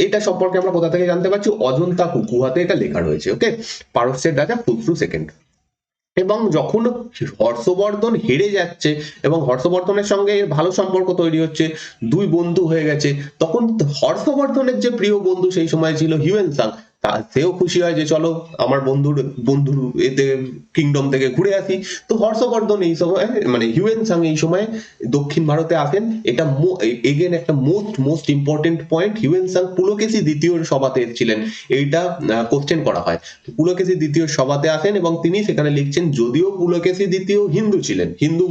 এইটা সম্পর্কে আমরা কোথা থেকে জানতে পারছি, অজন্তা গুহাতে এটা লেখা রয়েছে। ওকে, পারস্যের রাজা খুসরু সেকেন্ড। এবং যখন হর্ষবর্ধন হেরে যাচ্ছে এবং হর্ষবর্ধনের সঙ্গে ভালো সম্পর্ক তৈরি হচ্ছে, দুই বন্ধু হয়ে গেছে, তখন হর্ষবর্ধনের যে প্রিয় বন্ধু সেই সময় ছিল হিউয়েন সাং, সেও খুশি হয় যে চলো আমার বন্ধুর এতে কিংডম থেকে ঘুরে আসি। তো হর্ষবর্ধন এই সময় মানে হিউয়েন সাং এই সময় দক্ষিণ ভারতে আসেন। এটা এগেন একটা most important point, Hiuen Tsang Pulakeshi দ্বিতীয়র সভাতে এসেছিলেন, এইটা কোশ্চেন করা হয়। পুলকেশী দ্বিতীয় সভাতে আসেন এবং তিনি সেখানে লিখছেন, যদিও পুলকেশী দ্বিতীয় হিন্দু ছিলেন, হিন্দু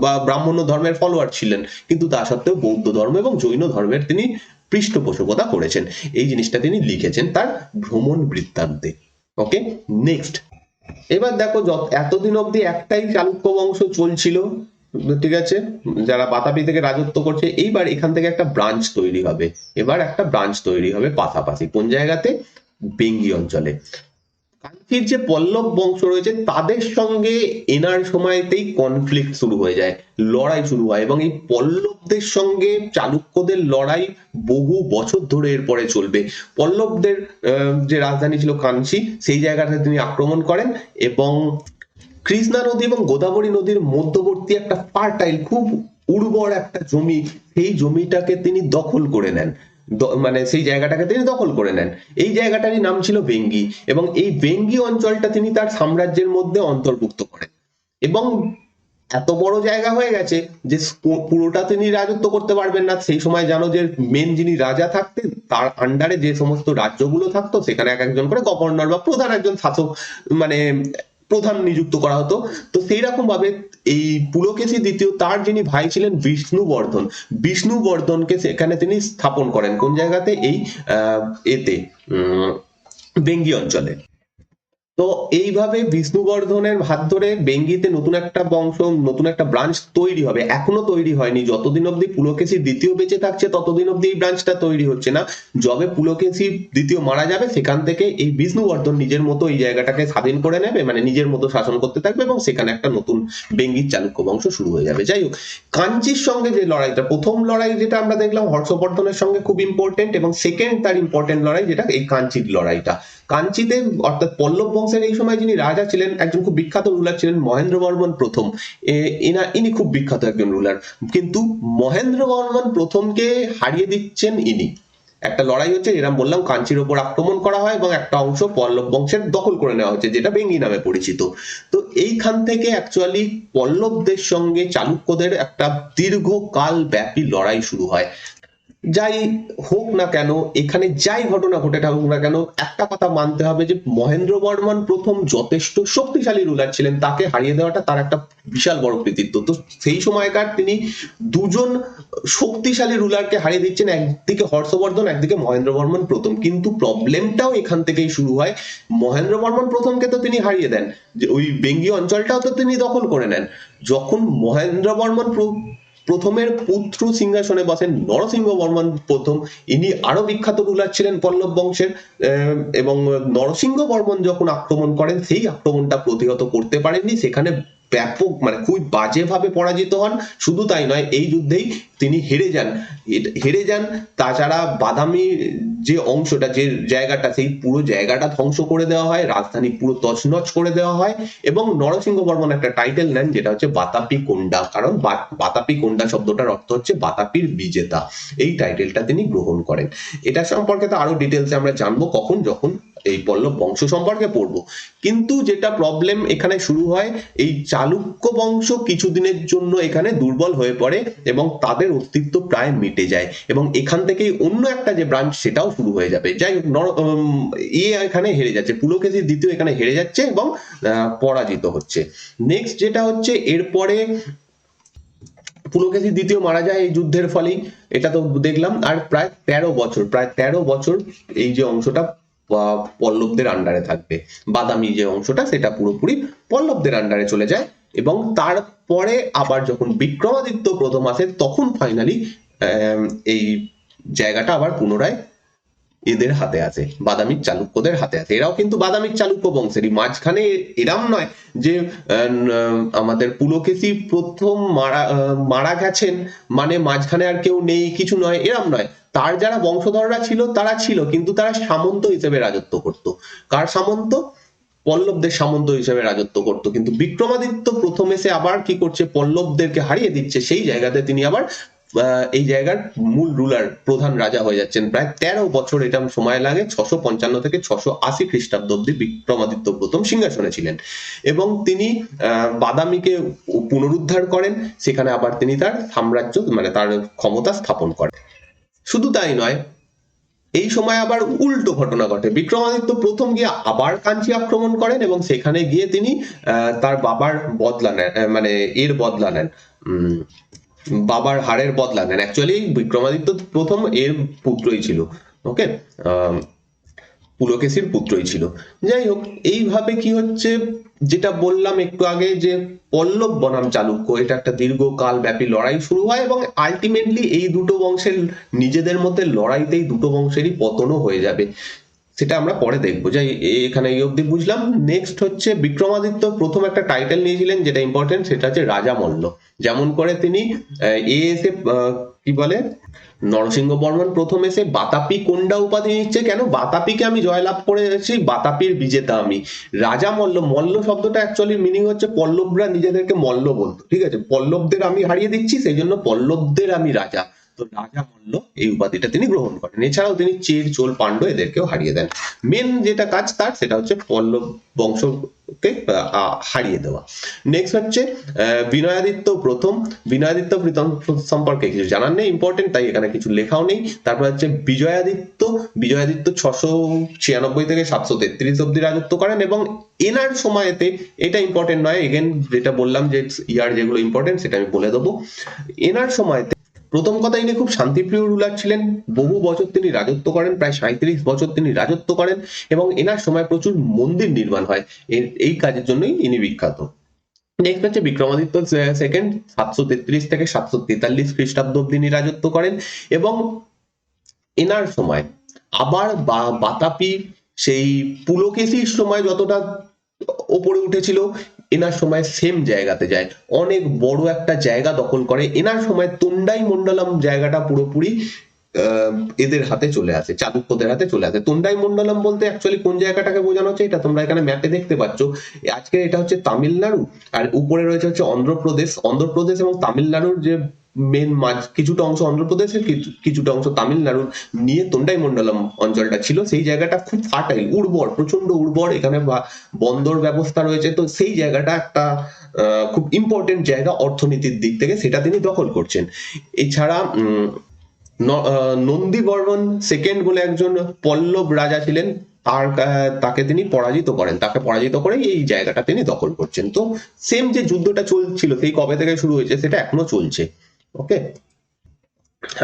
বা ব্রাহ্মণ্য ধর্মের ফলোয়ার ছিলেন, কিন্তু তা সত্ত্বেও বৌদ্ধ ধর্ম এবং জৈন ধর্মের তিনি পৃষ্ঠপোষকতা করেছেন। এই জিনিসটা তিনি লিখেছেন তার ভ্রমণ বৃত্তান্তে। ওকে, নেক্সট। এবার দেখো, এতদিন অব্দি একটাই চালুক্য বংশ চলছিল, ঠিক আছে, যারা বাতাপি থেকে রাজত্ব করছে। এইবার এখান থেকে একটা ব্রাঞ্চ তৈরি হবে, পাশাপাশি কোন জায়গাতে, বেঙ্গি অঞ্চলে। কাঞ্চির যে পল্লব বংশ রয়েছে তাদের সঙ্গে এনার সময়তেই কনফ্লিক্ট শুরু হয়ে যায়, লড়াই শুরু হয়, এবং এই পল্লবদের সঙ্গে চালুক্যদের লড়াই বহু বছর ধরে এরপরে চলবে। পল্লবদের যে রাজধানী ছিল কাঞ্চি, সেই জায়গাতে তিনি আক্রমণ করেন এবং কৃষ্ণা নদী এবং গোদাবরী নদীর মধ্যবর্তী একটা ফার্টাইল, খুব উর্বর একটা জমি, সেই জমিটাকে তিনি দখল করে নেন, মানে সেই জায়গাটাকে তিনি দখল করে নেন। এই জায়গাটারই নাম ছিল বেঙ্গি, এবং এই বেঙ্গি অঞ্চলটা তিনি তার সাম্রাজ্যের মধ্যে অন্তর্ভুক্ত করেন। এবং এত বড় জায়গা হয়ে গেছে যে পুরোটা তিনি রাজত্ব করতে পারবেন না। সেই সময় জানো যে মেন যিনি রাজা থাকতেন তার আন্ডারে যে সমস্ত রাজ্যগুলো থাকতো, সেখানে এক একজন করে গভর্নর বা প্রধান একজন শাসক, মানে প্রধান নিযুক্ত করা হতো। তো সেই রকম ভাবে এই পুলকেশী দ্বিতীয় তার যিনি ভাই ছিলেন বিষ্ণুবর্ধনকে সেখানে তিনি স্থাপন করেন, কোন জায়গাতে, এই এতে বেঙ্গি অঞ্চলে। তো এইভাবে বিষ্ণুবর্ধনের হাত ধরে বেঙ্গিতে নতুন একটা বংশ, নতুন একটা ব্রাঞ্চ তৈরি হবে। এখনো তৈরি হয়নি, যতদিন অব্দি পুলকেশী দ্বিতীয় বেঁচে থাকছে ততদিন অব্দি এই ব্রাঞ্চটা তৈরি হচ্ছে না। যবে পুলকেশী দ্বিতীয় মারা যাবে সেখান থেকে এই বিষ্ণুবর্ধন নিজের মতো এই জায়গাটাকে স্বাধীন করে নেবে, মানে নিজের মতো শাসন করতে থাকবে, এবং সেখানে একটা নতুন বেঙ্গির চালুক্য বংশ শুরু হয়ে যাবে। যাই হোক, কাঞ্চির সঙ্গে যে লড়াইটা, প্রথম লড়াই যেটা আমরা দেখলাম হর্ষবর্ধনের সঙ্গে খুব ইম্পর্টেন্ট, এবং সেকেন্ড তার ইম্পর্টেন্ট লড়াই যেটা এই কাঞ্চির লড়াইটা। কাঞ্চিতে অর্থাৎ পল্লব বংশের এই সময় যিনি রাজা ছিলেন, একজন খুব বিখ্যাত রুলার ছিলেন মহেন্দ্রবর্মন প্রথম। ইনি খুব বিখ্যাত একজন রুলার, কিন্তু মহেন্দ্রবর্মন প্রথমকে হারিয়ে দিচ্ছেন ইনি। একটা লড়াই হচ্ছে, এরকম বললাম, কাঞ্চির ওপর আক্রমণ করা হয় এবং একটা অংশ পল্লব বংশের দখল করে নেওয়া হচ্ছে, যেটা বেঙ্গি নামে পরিচিত। তো এইখান থেকে অ্যাকচুয়ালি পল্লবদের সঙ্গে চালুক্যদের একটা দীর্ঘকাল ব্যাপী লড়াই শুরু হয়। যাই হোক না কেন, এখানে যাই ঘটনা ঘটে থাকুক না কেন, একটা কথা মানতে হবে যে মহেন্দ্রবর্মন প্রথম যথেষ্ট শক্তিশালী রুলার ছিলেন, তাকে হারিয়ে দেওয়াটা তার একটা বিশাল বড় কৃতিত্ব। তো সেই সময়কার তিনি দুজন শক্তিশালী রুলারকে হারিয়ে দিচ্ছেন, একদিকে হর্ষবর্ধন, একদিকে মহেন্দ্রবর্মন প্রথম। কিন্তু প্রবলেমটাও এখান থেকেই শুরু হয়। মহেন্দ্রবর্মন প্রথমকে তো তিনি হারিয়ে দেন, যে ওই বেঙ্গি অঞ্চলটাও তো তিনি দখল করে নেন। যখন মহেন্দ্রবর্মন প্রথমের পুত্র সিংহাসনে বসেন নরসিংহ বর্মন প্রথম। ইনি আরো বিখ্যাত রুলার ছিলেন পল্লব বংশের, এবং নরসিংহ বর্মন যখন আক্রমণ করেন সেই আক্রমণটা প্রতিহত করতে পারেননি, সেখানে ব্যাপক মানে খুবই বাজেভাবে পরাজিত হন। শুধু তাই নয়, এই যুদ্ধেই তিনি হেরে যান। তাছাড়া বাদামি যে অংশটা, যে জায়গাটা, সেই পুরো জায়গাটা ধ্বংস করে দেওয়া হয়, রাজধানী পুরো তছনছ করে দেওয়া হয়, এবং নরসিংহ বর্মন একটা টাইটেল নেন যেটা হচ্ছে বাতাপি কোন্ডা। কারণ বাতাপি কোন্ডা শব্দটার অর্থ হচ্ছে বাতাপির বিজেতা। এই টাইটেলটা তিনি গ্রহণ করেন। এটা সম্পর্কে তো আরো ডিটেলসে আমরা জানবো কখন, যখন এই পল্লব বংশ সম্পর্কে পড়বো। কিন্তু যেটা প্রবলেম এখানে শুরু হয়, এই চালুক্য বংশ কিছুদিনের জন্য এখানে দুর্বল হয়ে পড়ে এবং তাদের অস্তিত্ব প্রায় মিটে যায়, এবং এখান থেকেই অন্য একটা যে ব্রাঞ্চ সেটাও শুরু হয়ে যাবে। যাই হোক, এখানে হেরে যাচ্ছে, পুলকেশী দ্বিতীয় এখানে হেরে যাচ্ছে এবং পরাজিত হচ্ছে। নেক্সট যেটা হচ্ছে, এরপরে পুলকেশী দ্বিতীয় মারা যায় এই যুদ্ধের ফলেই, এটা তো দেখলাম। আর প্রায় 13 বছর এই যে অংশটা পল্লবদের আন্ডারে থাকবে, বাদামি যে অংশটা সেটা পুরোপুরি পল্লবদের আন্ডারে চলে যায়। এবং তারপরে আবার যখন বিক্রমাদিত্য প্রথম আসে, তখন ফাইনালি এই জায়গাটা আবার পুনরায় এদের হাতে আছে, বাদামি চালুক্যদের হাতে আছে। এরাও কিন্তু বাদামি চালুক্য বংশেরই। মাঝখানে এরাম নয় যে আমাদের পুলকেশী প্রথম মারা গেছেন মানে মাঝখানে আর কেউ নেই, কিছু নয়, এরাম নয়। তার যারা বংশধররা ছিল তারা ছিল, কিন্তু তারা সামন্ত হিসেবে রাজত্ব করত। কার সামন্ত? পল্লবদের সামন্ত হিসেবে রাজত্ব করত। কিন্তু বিক্রমাদিত্য প্রথম এসে আবার কি করছে, পল্লবদেরকে হারিয়ে দিচ্ছে। সেই জায়গাতে তিনি আবার এই জায়গার মূল রুলার, প্রধান রাজা হয়ে যাচ্ছেন। প্রায় 13 বছর এটা সময় লাগে, 655 থেকে 680 খ্রিস্টাব্দ অব্দি বিক্রমাদিত্য প্রথম সিংহাসনে ছিলেন, এবং তিনি বাদামিকে পুনরুদ্ধার করেন। সেখানে আবার তিনি তার সাম্রাজ্য মানে তার ক্ষমতা স্থাপন করেন। শুধু তাই নয়, এই সময় আবার উল্টো ঘটনা ঘটে। বিক্রমাদিত্য প্রথম গিয়ে আবার কাঞ্চি আক্রমণ করেন এবং সেখানে গিয়ে তিনি তার বাবার বদলা নেন, মানে এর বদলা নেন, বাবার হারের বদলা নেন। অ্যাকচুয়ালি বিক্রমাদিত্য প্রথম এর পুত্রই ছিল, ওকে, পুলকেশীর পুত্রই ছিল। যাই হোক, এইভাবে কি হচ্ছে, যেটা বললাম একটু আগে, যে পল্লব বনাম চালুক্য, এটা একটা দীর্ঘকাল ব্যাপী লড়াই শুরু হয়, এবং আলটিমেটলি এই দুটো বংশের নিজেদের মধ্যে লড়াইতেই দুটো বংশেরই পতনও হয়ে যাবে। সেটা আমরা পরে দেখবো। যাই, এখানে এই অবধি বুঝলাম। নেক্সট হচ্ছে, বিক্রমাদিত্য প্রথম একটা টাইটেল নিয়েছিলেন যেটা ইম্পর্টেন্ট, সেটা হচ্ছে রাজা মল্ল। যেমন করে তিনি এসে কি বলে, নরসিংহ বর্মন প্রথম এসে বাতাপি কোন্ডা উপাধি নিচ্ছে। কেন? বাতাপিকে আমি জয়লাভ করেছি, বাতাপির বিজেতা আমি। রাজা মল্ল, মল্ল শব্দটা অ্যাকচুয়ালি মিনিং হচ্ছে পল্লবরা নিজেদেরকে মল্ল বলতো, ঠিক আছে, পল্লবদের আমি হারিয়ে দিচ্ছি, সেই জন্য পল্লবদের আমি রাজা। তো রাজা মল্ল এই উপাধিটা তিনি গ্রহণ করেন। এছাড়াও তিনি চের, চোল, পাণ্ড্য এদেরকেও হারিয়ে দেন। মেন যেটা কাজ তার, সেটা হচ্ছে পল্লব বংশকে হারিয়ে দেওয়া। নেক্সট হচ্ছে বিনয়াদিত্য প্রথম। বিনয়াদিত্য প্রথম সম্পর্কে কিছু জানার নেই, ইম্পর্টেন্ট, তাই এখানে কিছু লেখাও নেই। তারপর হচ্ছে বিজয়াদিত্য। বিজয়াদিত্য 696 থেকে 733 অব্দি রাজত্ব করেন, এবং এনার সময়তে, এটা ইম্পর্টেন্ট নয়, এগেন যেটা বললাম যে ইয়ার যেগুলো ইম্পর্টেন্ট সেটা আমি বলে দেবো। এনার সময়তে প্রথম কথা, ইনি খুব শান্তিপ্রিয় রুলার ছিলেন। বহু বছর তিনি রাজত্ব করেন, প্রায় 37 বছর তিনি রাজত্ব করেন, এবং এনার সময় প্রচুর মন্দির নির্মাণ হয়। এই কাজের জন্যই ইনি বিখ্যাত। নেক্সট হচ্ছে বিক্রমাদিত্য সেকেন্ড, 733 থেকে 743 খ্রিস্টাব্দ অব্দি ইনি রাজত্ব করেন, এবং এনার সময় আবার বাতাপি সেই পুলকেশীর সময় যতটা ওপরে উঠেছিল, এনার সময় সেম জায়গাতে যায়, অনেক বড় একটা জায়গা দখল করে। এনার সময় তোন্ডাই মন্ডলম জায়গাটা পুরোপুরি এদের হাতে চলে আসে, চালুক্যদের হাতে চলে আসে। তোন্ডাই মন্ডলম বলতে অ্যাকচুয়ালি কোন জায়গাটাকে বোঝানো হচ্ছে, এটা তোমরা এখানে ম্যাপে দেখতে পাচ্ছ। আজকে এটা হচ্ছে তামিলনাড়ু, আর উপরে রয়েছে হচ্ছে অন্ধ্রপ্রদেশ। অন্ধ্রপ্রদেশ এবং তামিলনাড়ুর যে মেন কিছুটা অংশ অন্ধ্রপ্রদেশের, কিছুটা অংশ তামিলনাড়ুর নিয়ে তোন্ডাই মন্ডলম অঞ্চলটা ছিল। সেই জায়গাটা খুব ফার্টাইল, উর্বর, প্রচন্ড উর্বর। এখানে বন্দর ব্যবস্থা রয়েছে, তো সেই জায়গাটা একটা খুব ইম্পর্টেন্ট জায়গা অর্থনীতির দিক থেকে, সেটা তিনি দখল করছেন। এছাড়া নন্দীবর্মন সেকেন্ড বলে একজন পল্লব রাজা ছিলেন, তাকে তিনি পরাজিত করেন। তাকে পরাজিত করে এই জায়গাটা তিনি দখল করছেন। তো সেম যে যুদ্ধটা চলছিল, সেই কবে থেকে শুরু হয়েছে সেটা এখনো চলছে, ওকে।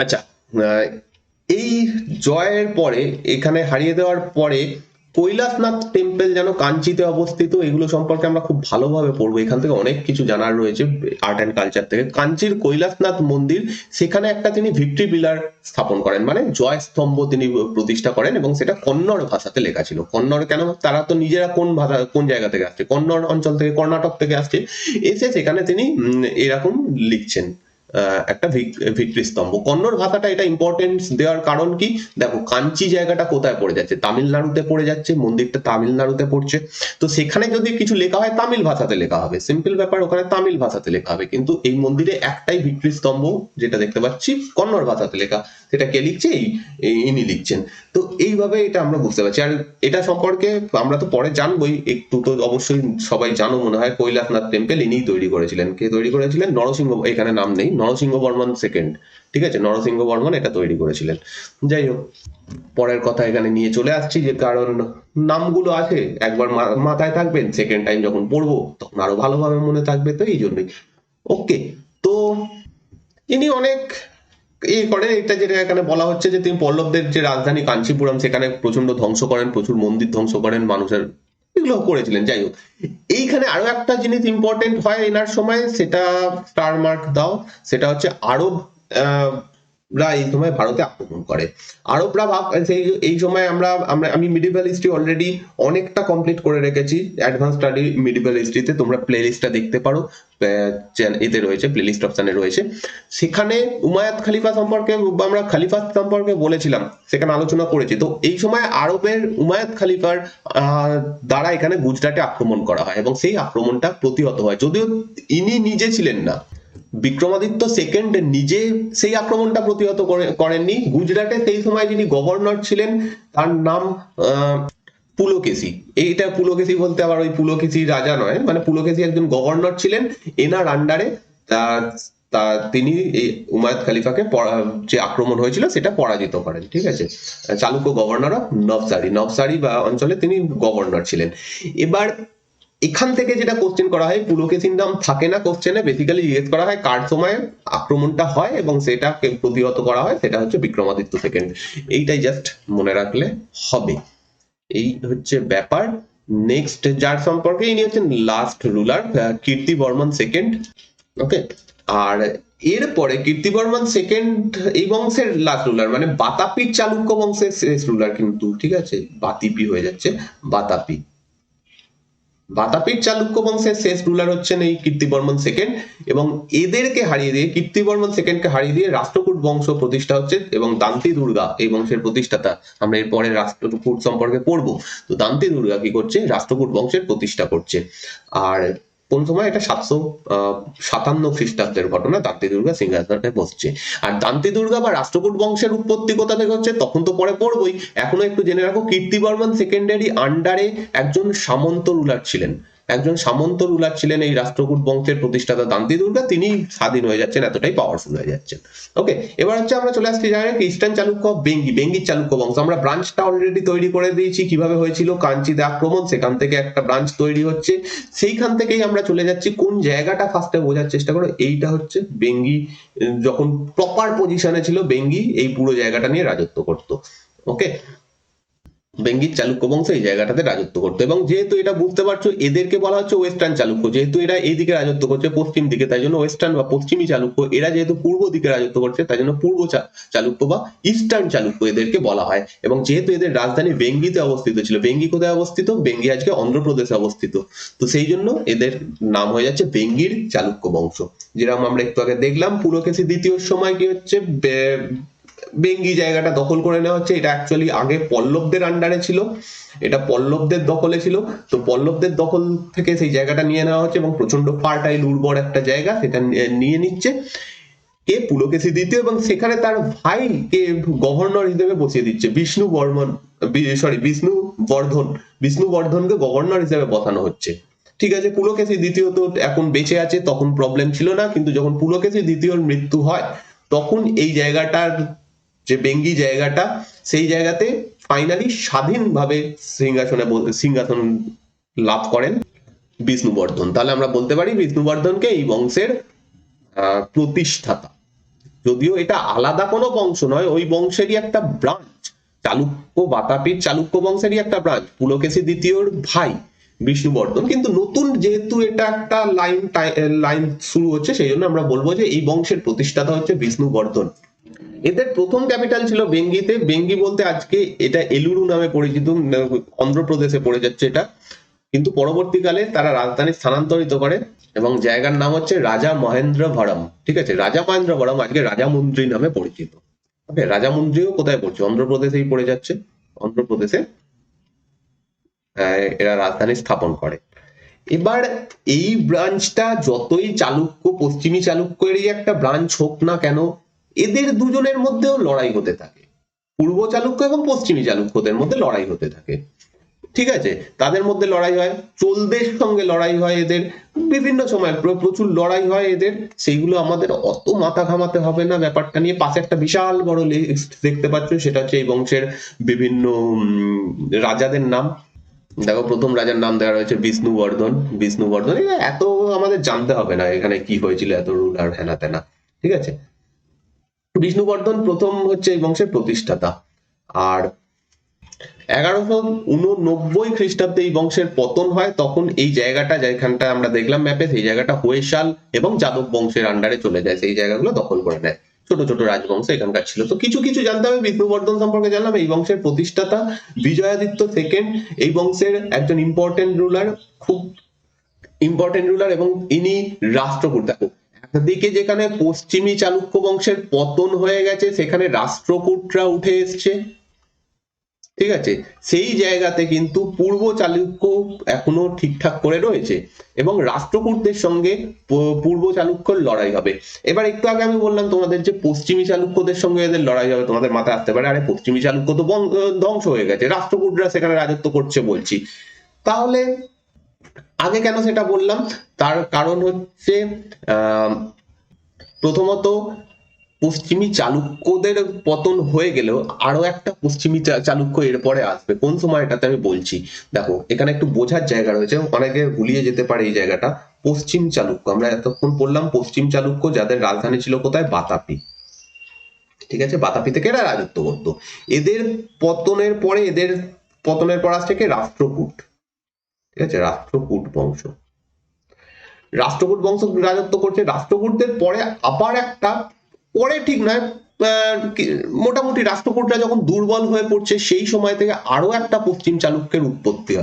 আচ্ছা, এই জয়ের পরে, এখানে হারিয়ে দেওয়ার পরে কৈলাসনাথ টেম্পল যেন কাঞ্চিতে অবস্থিত, এগুলো সম্পর্কে আমরা খুব ভালোভাবে পড়বো। এখান থেকে অনেক কিছু জানার রয়েছে আর্ট অ্যান্ড কালচার থেকে। কাঞ্চির কৈলাসনাথ মন্দির, সেখানে একটা তিনি ভিক্টরি পিলার স্থাপন করেন, মানে জয় স্তম্ভ তিনি প্রতিষ্ঠা করেন, এবং সেটা কন্নড় ভাষাতে লেখা ছিল। কন্নড় কেন? তারা তো নিজেরা কোন ভাষা, কোন জায়গা থেকে আসছে, কন্নড় অঞ্চল থেকে, কর্ণাটক থেকে আসছে, এসে সেখানে তিনি এরকম লিখছেন একটা ভিক্টরি স্তম্ভ। কন্নড় ভাষাটা এটা ইম্পর্টেন্স দেওয়ার কারণ কি, দেখো কাঞ্চি জায়গাটা কোথায় পড়ে যাচ্ছে, তামিলনাড়ুতে পড়ে যাচ্ছে, মন্দিরটা তামিলনাড়ুতে পড়ছে, তো সেখানে যদি কিছু লেখা হয় তামিল ভাষাতে লেখা হবে, সিম্পল ব্যাপার, ওখানে তামিল ভাষাতে লেখা হবে। কিন্তু এই মন্দিরে একটাই ভিক্টরি স্তম্ভ যেটা দেখতে পাচ্ছি কন্নড় ভাষাতে লেখা, সেটা কে লিখছে, ইনি লিখছেন। তো এইভাবে এটা আমরা বুঝতে পারছি। আর এটা সম্পর্কে আমরা তো পরে জানবোই, একটু তো অবশ্যই সবাই জানো মনে হয়, কৈলাসনাথ টেম্পল ইনিই তৈরি করেছিলেন। কে তৈরি করেছিলেন? নরসিংহ, এখানে নাম নেই, নরসিংহ বর্মন সেকেন্ড, ঠিক আছে, নরসিংহ বর্মন এটা তৈরি করেছিলেন। যাই হোক, পরের কথা এখানে নিয়ে চলে আসছি, যে কারণ নামগুলো আছে একবার মাথায় থাকবেন, সেকেন্ড টাইম যখন পড়বো তখন আরো ভালোভাবে মনে থাকবে, তো এই জন্যই। ওকে, তো ইনি অনেক করেন। এটা যেটা এখানে বলা হচ্ছে যে তিনি পল্লবদের যে রাজধানী কাঞ্চিপুরম, সেখানে প্রচন্ড ধ্বংস করেন, প্রচুর মন্দির ধ্বংস করেন, মানুষের এগুলো করেছিলেন। যাই হোক, এইখানে আরো একটা জিনিস ইম্পর্টেন্ট হয় এনার সময়, সেটা স্টার মার্ক দাও, সেটা হচ্ছে আরব রা এই সময় ভারতে আক্রমণ করে। আরবরা সেই এই সময় আমি মিডিভ্যাল হিস্ট্রি অলরেডি অনেকটা কমপ্লিট করে রেখেছি, অ্যাডভান্স স্টাডি মিডিভ্যাল হিস্ট্রিতে, তোমরা প্লে লিস্টটা দেখতে পারো, এতে রয়েছে, প্লে লিস্ট অপশনে রয়েছে। সেখানে উমায়াদ খলিফা সম্পর্কে, আমরা খলিফা সম্পর্কে বলেছিলাম, সেখানে আলোচনা করেছি। তো এই সময় আরবের উমায়াদ খলিফার দ্বারা এখানে গুজরাটে আক্রমণ করা হয়, এবং সেই আক্রমণটা প্রতিহত হয়, যদিও ইনি নিজে ছিলেন না, বিক্রমাদিত্য সেকেন্ড নিজে সেই আক্রমণটা প্রতিহত করেননি। গুজরাটে সেই সময় যিনি গভর্নর ছিলেন তার নাম পুলকেশী। এইটা পুলকেশী বলতে আবার ওই পুলকেশী রাজা নয়, মানে পুলকেশী একজন গভর্নর ছিলেন, এনার আন্ডারে তা তিনি এই উমায়দ খলিফাকে যে আক্রমণ হয়েছিল সেটা পরাজিত করেন, ঠিক আছে। চালুক্য গভর্নর অফ নবসারি বা অঞ্চলে তিনি গভর্নর ছিলেন। এবার এখান থেকে যেটা কোশ্চেন করা হয়, পুলকেশীর নাম থাকে না কোশ্চেনে, বেসিক্যালি জিজ্ঞেস করা হয় কার সময় আক্রমণটা হয় এবং সেটা প্রতিহত করা হয়, সেটা হচ্ছে বিক্রমাদিত্য সেকেন্ড। এইটাই জাস্ট মনে রাখলে হবে, এই হচ্ছে ব্যাপার। নেক্সট যার সম্পর্কে, ইনি হচ্ছেন লাস্ট রুলার, কীর্তি বর্মন সেকেন্ড। ওকে, আর এরপরে কীর্তি বর্মন সেকেন্ড এই বংশের লাস্ট রুলার, মানে বাতাপির চালুক্য বংশের শেষ রুলার কিন্তু, ঠিক আছে, বাতিপি হয়ে যাচ্ছে, বাতাপি। বাতাপির চালুক্য বংশের শেষ রুলার হচ্ছেন এই কীর্তিবর্মন সেকেন্ড, এবং এদেরকে হারিয়ে দিয়ে, কীর্তিবর্মন সেকেন্ডকে হারিয়ে দিয়ে রাষ্ট্রকূট বংশ প্রতিষ্ঠা হচ্ছে, এবং দান্তি দুর্গা এই বংশের প্রতিষ্ঠাতা, আমরা এরপরে রাষ্ট্রকূট সম্পর্কে পড়বো। তো দান্তি দুর্গা কি করছে, রাষ্ট্রকূট বংশের প্রতিষ্ঠা করছে। আর কোন সময়, এটা 757 খ্রিস্টাব্দের ঘটনা, দান্তি দুর্গা সিংহাসনে বসছে। আর দান্তি দুর্গা বা রাষ্ট্রকূট বংশের উৎপত্তি কোথা থেকে হচ্ছে তখন তো পরে পড়বোই, এখনো একটু জেনে রাখো, কীর্তিবর্মন সেকেন্ডারি আন্ডারে একজন সামন্ত রুলার ছিলেন, এই রাষ্ট্রকূট বংশের প্রতিষ্ঠাতা দান্তি দুর্গা, তিনি স্বাধীন হয়ে যাচ্ছেন, এতটাই পাওয়ারফুল হয়ে যাচ্ছেন। ওকে, এবার হচ্ছে আমরা চলে আসছি জানেন ইস্টার্ন চালুক্য, বেঙ্গির চালুক্য বংশ। আমরা ব্রাঞ্চটা অলরেডি তৈরি করে দিয়েছি, কিভাবে হয়েছিল কাঞ্চিতে আক্রমণ, সেখান থেকে একটা ব্রাঞ্চ তৈরি হচ্ছে, সেইখান থেকেই আমরা চলে যাচ্ছি। কোন জায়গাটা ফার্স্টে বোঝার চেষ্টা করো, এইটা হচ্ছে বেঙ্গি যখন প্রপার পজিশনে ছিল, বেঙ্গি এই পুরো জায়গাটা নিয়ে রাজত্ব করতো। ওকে, বেঙ্গির চালুক্য বংশ এই জায়গাটাতে রাজত্ব করতো, এবং যেহেতু এটা বুঝতে পারছো, এদেরকে বলা হচ্ছে ওয়েস্টার্ন চালুক্য, যেহেতু এরা এইদিকে রাজত্ব করছে পশ্চিম দিকে, তাই জন্য ওয়েস্টার্ন বা পশ্চিমী চালুক্য। এরা যেহেতু পূর্ব দিকে রাজত্ব করছে, তাই জন্য পূর্ব চালুক্য বা ইস্টার্ন চালুক্য এদেরকে বলা হয়। এবং যেহেতু এদের রাজধানী বেঙ্গিতে অবস্থিত ছিল, বেঙ্গি কোথায় অবস্থিত, বেঙ্গি আজকে অন্ধ্রপ্রদেশে অবস্থিত, তো সেই জন্য এদের নাম হয়ে যাচ্ছে বেঙ্গির চালুক্য বংশ। যেরকম আমরা একটু আগে দেখলাম, পুলকেশী দ্বিতীয় সময় কি হচ্ছে, বেঙ্গি জায়গাটা দখল করে নেওয়া হচ্ছে। এটা অ্যাকচুয়ালি আগে পল্লবদের আন্ডারে ছিল, এটা পল্লবদের দখলে ছিল, তো পল্লবদের দখল থেকে সেই জায়গাটা নিয়ে নেওয়া হচ্ছে, এবং প্রচন্ড ফার্টাইল উর্বর একটা জায়গা, সেটা নিয়ে নিচ্ছে কে, পুলকেশী দ্বিতীয়, এবং সেখানে তার ভাই কে গভর্নর হিসেবে বসিয়ে দিচ্ছে, বিষ্ণু বর্ধনকে গভর্নর হিসেবে বসানো হচ্ছে। ঠিক আছে, পুলকেশী দ্বিতীয় তো এখন বেঁচে আছে, তখন প্রবলেম ছিল না, কিন্তু যখন পুলকেশী দ্বিতীয়র মৃত্যু হয় তখন এই জায়গাটার যে বেঙ্গি জায়গাটা, সেই জায়গাতে ফাইনালি স্বাধীনভাবে সিংহাসন লাভ করেন বিষ্ণুবর্ধন। তাহলে আমরা বলতে পারি বিষ্ণুবর্ধনকে এই বংশের প্রতিষ্ঠাতা, যদিও এটা আলাদা কোনো বংশ নয়, ওই বংশেরই একটা ব্রাঞ্চ। চালুক্য বাতাপির চালুক্য বংশেরই একটা ব্রাঞ্চ, পুলকেশী দ্বিতীয়র ভাই বিষ্ণুবর্ধন। কিন্তু নতুন যেহেতু এটা একটা লাইন শুরু হচ্ছে, সেই জন্য আমরা বলবো যে এই বংশের প্রতিষ্ঠাতা হচ্ছে বিষ্ণুবর্ধন। এদের প্রথম ক্যাপিটাল ছিল বেঙ্গিতে। বেঙ্গি বলতে আজকে এটা এলুরু নামে পরিচিত, অন্ধ্রপ্রদেশে পড়ে যাচ্ছে এটা। কিন্তু পরবর্তীকালে তারা রাজধানী স্থানান্তরিত করে এবং জায়গার নাম হচ্ছে রাজা মহেন্দ্রভরম। ঠিক আছে, রাজা মহেন্দ্রভরম আজকে রাজামুন্দ্রি নামে পরিচিত। ওকে, রাজামুন্দ্রিও কোথায় পড়ছে? অন্ধ্রপ্রদেশেই পড়ে যাচ্ছে। অন্ধ্রপ্রদেশে এরা রাজধানী স্থাপন করে। এবার এই ব্রাঞ্চটা যতই চালুক্য, পশ্চিমী চালুক্যেরই একটা ব্রাঞ্চ হোক না কেন, এদের দুজনের মধ্যেও লড়াই হতে থাকে। পূর্ব চালুক্য এবং পশ্চিমী চালুক্যদের মধ্যে লড়াই হতে থাকে। ঠিক আছে, তাদের মধ্যে লড়াই হয়, চোলদের সঙ্গে লড়াই হয় এদের, বিভিন্ন সময় প্রচুর লড়াই হয় এদের। সেইগুলো আমাদের অত মাথা ঘামাতে হবে না ব্যাপারটা নিয়ে। পাশে একটা বিশাল বড় লিস্ট দেখতে পাচ্ছ, সেটা হচ্ছে এই বংশের বিভিন্ন রাজাদের নাম। দেখো, প্রথম রাজার নাম দেওয়া রয়েছে বিষ্ণুবর্ধন। বিষ্ণুবর্ধন এত আমাদের জানতে হবে না এখানে কি হয়েছিল, এত রুলার হেনা তেনা। ঠিক আছে, বিষ্ণুবর্ধন প্রথম হচ্ছে এই বংশের প্রতিষ্ঠাতা। আর 1189 খ্রিস্টাব্দে এই বংশের পতন হয়। তখন এই জায়গাটা যেখানটা আমরা দেখলাম ম্যাপে, সেই জায়গাটা হোয়েশাল এবং যাদব বংশের আন্ডারে চলে যায়, সেই জায়গাগুলো দখল করে নেয়। ছোট ছোট রাজবংশ এখানকার ছিল। তো কিছু কিছু জানতে হবে বিষ্ণুবর্ধন সম্পর্কে জানলাম। এই বংশের প্রতিষ্ঠাতা বিজয়াদিত্য সেকেন্ড, এই বংশের একজন ইম্পর্টেন্ট রুলার, খুব ইম্পর্টেন্ট রুলার, এবং ইনি রাষ্ট্রকূট। দেখো, একদিকে যেখানে পশ্চিমী চালুক্য বংশের পতন হয়ে গেছে, সেখানে রাষ্ট্রকূটরা উঠে এসছে। ঠিক আছে, সেই জায়গাতে কিন্তু পূর্ব চালুক্য এখনো ঠিকঠাক করে রয়েছে এবং রাষ্ট্রকূটদের সঙ্গে পূর্ব চালুক্যর লড়াই হবে। এবার একটু আগে আমি বললাম তোমাদের যে পশ্চিমী চালুক্যদের সঙ্গে এদের লড়াই হবে, তোমাদের মাথায় আসতে পারে আরে পশ্চিমী চালুক্য তো ধ্বংস হয়ে গেছে, রাষ্ট্রকূটরা সেখানে রাজত্ব করছে বলছি। তাহলে আগে কেন সেটা বললাম? তার কারণ হচ্ছে প্রথমত পশ্চিমী চালুক্যদের পতন হয়ে গেলেও আরো একটা পশ্চিমী চালুক্য এরপরে আসবে। কোন সময়টাতে আমি বলছি। দেখো, এখানে একটু বোঝার জায়গা রয়েছে, অনেকে ভুলিয়ে যেতে পারে এই জায়গাটা। পশ্চিম চালুক্য আমরা এতক্ষণ পড়লাম, পশ্চিম চালুক্য যাদের রাজধানী ছিল কোথায়? বাতাপি। ঠিক আছে, বাতাপি থেকে এরা রাজত্ব করতো। এদের পতনের পরে আসছে কি? রাষ্ট্রকূট। ঠিক আছে, রাষ্ট্রকূট বংশ। রাষ্ট্রকূট বংশ রাজত্ব করছে। রাষ্ট্রকূটদের পরে আবার একটা, পরে ঠিক নয়, মোটামুটি রাষ্ট্রকূটরা যখন দুর্বল হয়ে পড়ছে, সেই সময় থেকে আরো একটা পশ্চিম চালুক্যের উৎপত্তি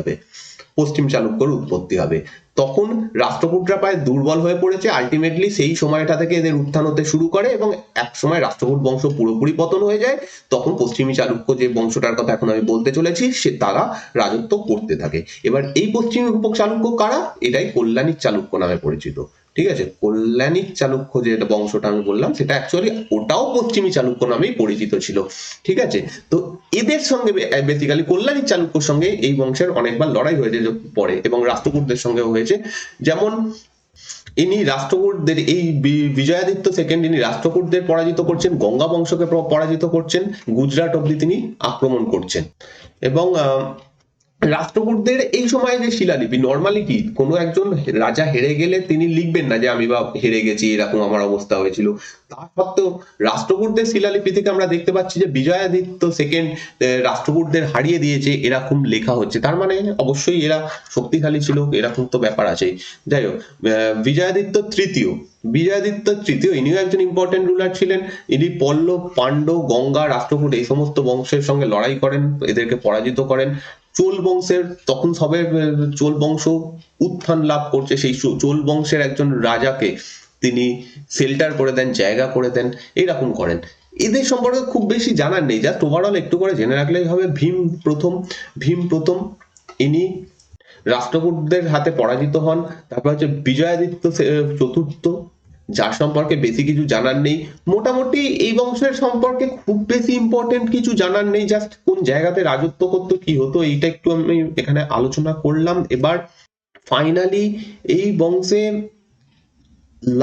হবে। তখন রাষ্ট্রকূটরা প্রায় দুর্বল হয়ে পড়েছে। আলটিমেটলি সেই সময়টা থেকে এদের উত্থান হতে শুরু করে এবং এক সময় রাষ্ট্রকূট বংশ পুরোপুরি পতন হয়ে যায়। তখন পশ্চিমী চালুক্য, যে বংশটার কথা এখন আমি বলতে চলেছি, তারা রাজত্ব করতে থাকে। এবার এই পশ্চিমী চালুক্য কারা? এটাই কল্যাণীর চালুক্য নামে পরিচিত। ঠিক আছে, কল্যাণীর চালুক্য যে বংশটা আমি বললাম, সেটা অ্যাকচুয়ালি ওটাও পশ্চিমী চালুক্য নামেই পরিচিত ছিল। ঠিক আছে, তো এদের সঙ্গে বেসিক্যালি কল্যাণীর চালুক্যর সঙ্গে এই বংশের অনেকবার লড়াই হয়েছে পরে, এবং রাষ্ট্রকূটদের সঙ্গেও হয়েছে। যেমন ইনি রাষ্ট্রকূটদের, এই বিজয়াদিত্য সেকেন্ড, ইনি রাষ্ট্রকূটদের পরাজিত করছেন, গঙ্গা বংশকে পরাজিত করছেন, গুজরাট অব্দি তিনি আক্রমণ করছেন। এবং রাষ্ট্রকূটদের এই সময় যে শিলালিপি, নর্মালি কি কোনো একজন রাজা হেরে গেলে তিনি লিখবেন না যে আমি বা হেরে গেছি, এরকম আমার অবস্থা হয়েছিল। তা সত্ত্বেও রাষ্ট্রকূটদের শিলালিপি থেকে আমরা দেখতে পাচ্ছি যে বিজয়াদিত্য সেকেন্ড রাষ্ট্রকূটদের হারিয়ে দিয়েছে, এরকম লেখা হচ্ছে। তার মানে অবশ্যই এরা শক্তিশালী ছিল, এরকম তো ব্যাপার আছেই। যাই হোক, বিজয়াদিত্য তৃতীয় ইনিও একজন ইম্পর্টেন্ট রুলার ছিলেন। ইনি পল্লব, পাণ্ডব, গঙ্গা, রাষ্ট্রকূট এই সমস্ত বংশের সঙ্গে লড়াই করেন, এদেরকে পরাজিত করেন। চোল বংশের তখন সবে চোল বংশ উত্থান লাভ করছে, সেই চোল বংশের একজন রাজাকে তিনি শেল্টার করে দেন, জায়গা করে দেন, এরকম করেন। এদের সম্পর্কে খুব বেশি জানার নেই, জাস্ট ওভারঅল একটু করে জেনে রাখলেই হবে। ভীম প্রথম ইনি রাষ্ট্রকূটদের হাতে পরাজিত হন। তারপর হচ্ছে বিজয়াদিত্য চতুর্থ, যার সম্পর্কে বেশি কিছু জানার নেই। মোটামুটি এই বংশের সম্পর্কে খুব বেশি ইম্পর্টেন্ট কিছু জানার নেই, জাস্ট কোন জায়গাতে রাজত্ব করতো, কি হতো, এইটা একটু আমি এখানে আলোচনা করলাম। এবার ফাইনালি এই বংশে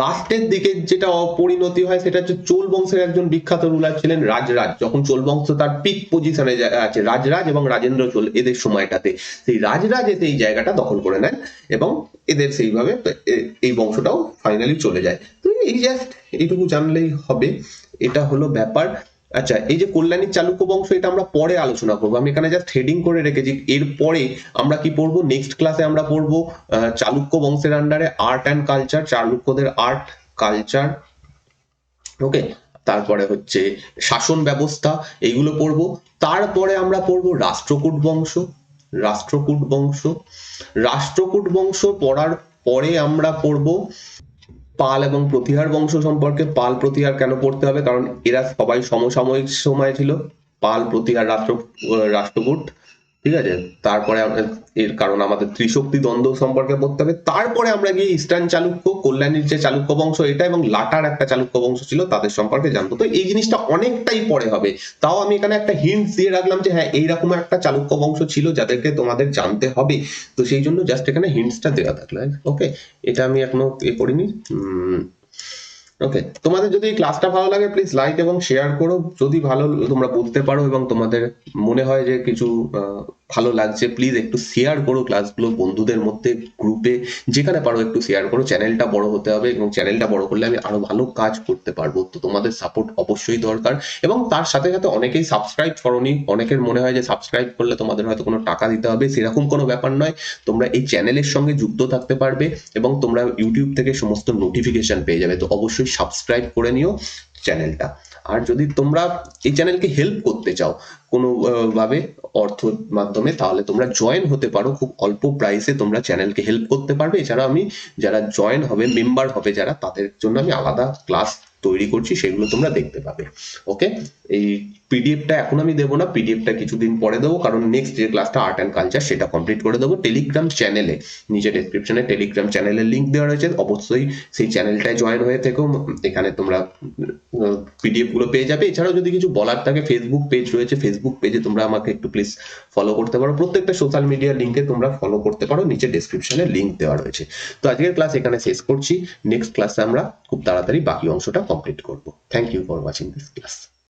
লাস্টের দিকে যেটা অপরিণতি হয়, সেটা হচ্ছে চোল বংশের একজন বিখ্যাত রুলার ছিলেন রাজরাজ। যখন চোল বংশ তার পিক পজিশনে আছে, রাজরাজ এবং রাজেন্দ্র চোল এদের সময়টাতে সেই রাজরাজ এসে এই জায়গাটা দখল করে নেন এবং এদের সেইভাবে এই বংশটাও ফাইনালি চলে যায়। তো এই জাস্ট এইটুকু জানলেই হবে, এটা হলো ব্যাপার। আচ্ছা, এই যে কল্যাণীর চালুক্য বংশ, এটা আমরা পরে আলোচনা করবো। আমি এখানে জাস্ট হেডিং করে রেখেছি। এরপরে আমরা কি পড়বো, নেক্সট ক্লাসে আমরা পড়বো চালুক্য বংশের আন্ডারে আর্ট অ্যান্ড কালচার, চালুক্যদের আর্ট কালচার, ওকে। তারপরে হচ্ছে শাসন ব্যবস্থা, এইগুলো পড়বো। তারপরে আমরা পড়বো রাষ্ট্রকূট বংশ। রাষ্ট্রকূট বংশ, রাষ্ট্রকূট বংশ পড়ার পরে আমরা পড়বো পাল এবং প্রতিহার বংশ সম্পর্কে। পাল প্রতিহার কেন পড়তে হবে, কারণ এরা সবাই সমসাময়িক সময় ছিল, পাল প্রতিহার রাষ্ট্রকূট, ঠিক আছে। তারপরে এর কারণ আমাদের ত্রিশক্তি দ্বন্দ্ব সম্পর্কে পড়তে হবে। তারপরে আমরা গিয়ে ইস্টার্ন চালুক্য, কল্যাণীর যে চালুক্য বংশ এটা, এবং লাটার একটা চালুক্য বংশ ছিল, তাদের সম্পর্কে জানবো। তো এই জিনিসটা অনেকটাই পরে হবে। তাও আমি এখানে একটা হিন্ট দিয়ে রাখলাম যে হ্যাঁ, এইরকম একটা চালুক্য বংশ ছিল যাদেরকে তোমাদের জানতে হবে। তো সেই জন্য জাস্ট এখানে হিন্টসটা দেওয়া থাকলো, ওকে। এটা আমি এখনো করিনি। ওকে, তোমাদের যদি এই ক্লাসটা ভালো লাগে প্লিজ লাইক এবং শেয়ার করো। যদি ভালো তোমরা বুঝতে পারো এবং তোমাদের মনে হয় যে কিছু ভালো লাগছে, প্লিজ একটু শেয়ার করো ক্লাসগুলো বন্ধুদের মধ্যে, গ্রুপে, যেখানে পারো একটু শেয়ার করো। চ্যানেলটা বড় হতে হবে এবং চ্যানেলটা বড় করলে আমি আরো ভালো কাজ করতে পারবো। তো তোমাদের সাপোর্ট অবশ্যই দরকার। এবং তার সাথে সাথে অনেকেই সাবস্ক্রাইব করোনি, অনেকের মনে হয় যে সাবস্ক্রাইব করলে তোমাদের হয়তো কোনো টাকা দিতে হবে, সেরকম কোনো ব্যাপার নয়। তোমরা এই চ্যানেলের সঙ্গে যুক্ত থাকতে পারবে এবং তোমরা ইউটিউব থেকে সমস্ত নোটিফিকেশন পেয়ে যাবে। তো অবশ্যই সাবস্ক্রাইব করে নিও চ্যানেলটা। আর যদি তোমরা এই চ্যানেলকে হেল্প করতে চাও কোনো ভাবে অর্থ মাধ্যমে, তাহলে তোমরা জয়েন হতে পারো। খুব অল্প প্রাইসে তোমরা চ্যানেলকে হেল্প করতে পারবে। এছাড়া আমি যারা জয়েন হবে, মেম্বার হবে যারা, তাদের জন্য আমি আলাদা ক্লাস তৈরি করছি, সেগুলো তোমরা দেখতে পাবে। ওকে, এই পিডিএফটা এখন আমি দেবো না, পিডিএফটা কিছুদিন পরে দেবো, কারণ নেক্সট যে ক্লাসটা আর্ট অ্যান্ড কালচার সেটা কমপ্লিট করে দেবো। টেলিগ্রাম চ্যানেলে, নিচে ডেসক্রিপশনে টেলিগ্রাম চ্যানেলের লিঙ্ক দেওয়া রয়েছে, অবশ্যই সেই চ্যানেলটায় জয়েন হয়ে থেকো। এখানে তোমরা পিডিএফ গুলো পেয়ে যাবে। এছাড়াও যদি কিছু বলার থাকে, ফেসবুক পেজ রয়েছে, ফেসবুক পেজে তোমরা আমাকে একটু প্লিজ ফলো করতে পারো। প্রত্যেকটা সোশ্যাল মিডিয়া লিঙ্কে তোমরা ফলো করতে পারো, নিচে ডেসক্রিপশনে লিঙ্ক দেওয়া রয়েছে। তো আজকের ক্লাস এখানে শেষ করছি। নেক্সট ক্লাসে আমরা খুব তাড়াতাড়ি বাকি অংশটা কমপ্লিট করব। Thank you for watching this class.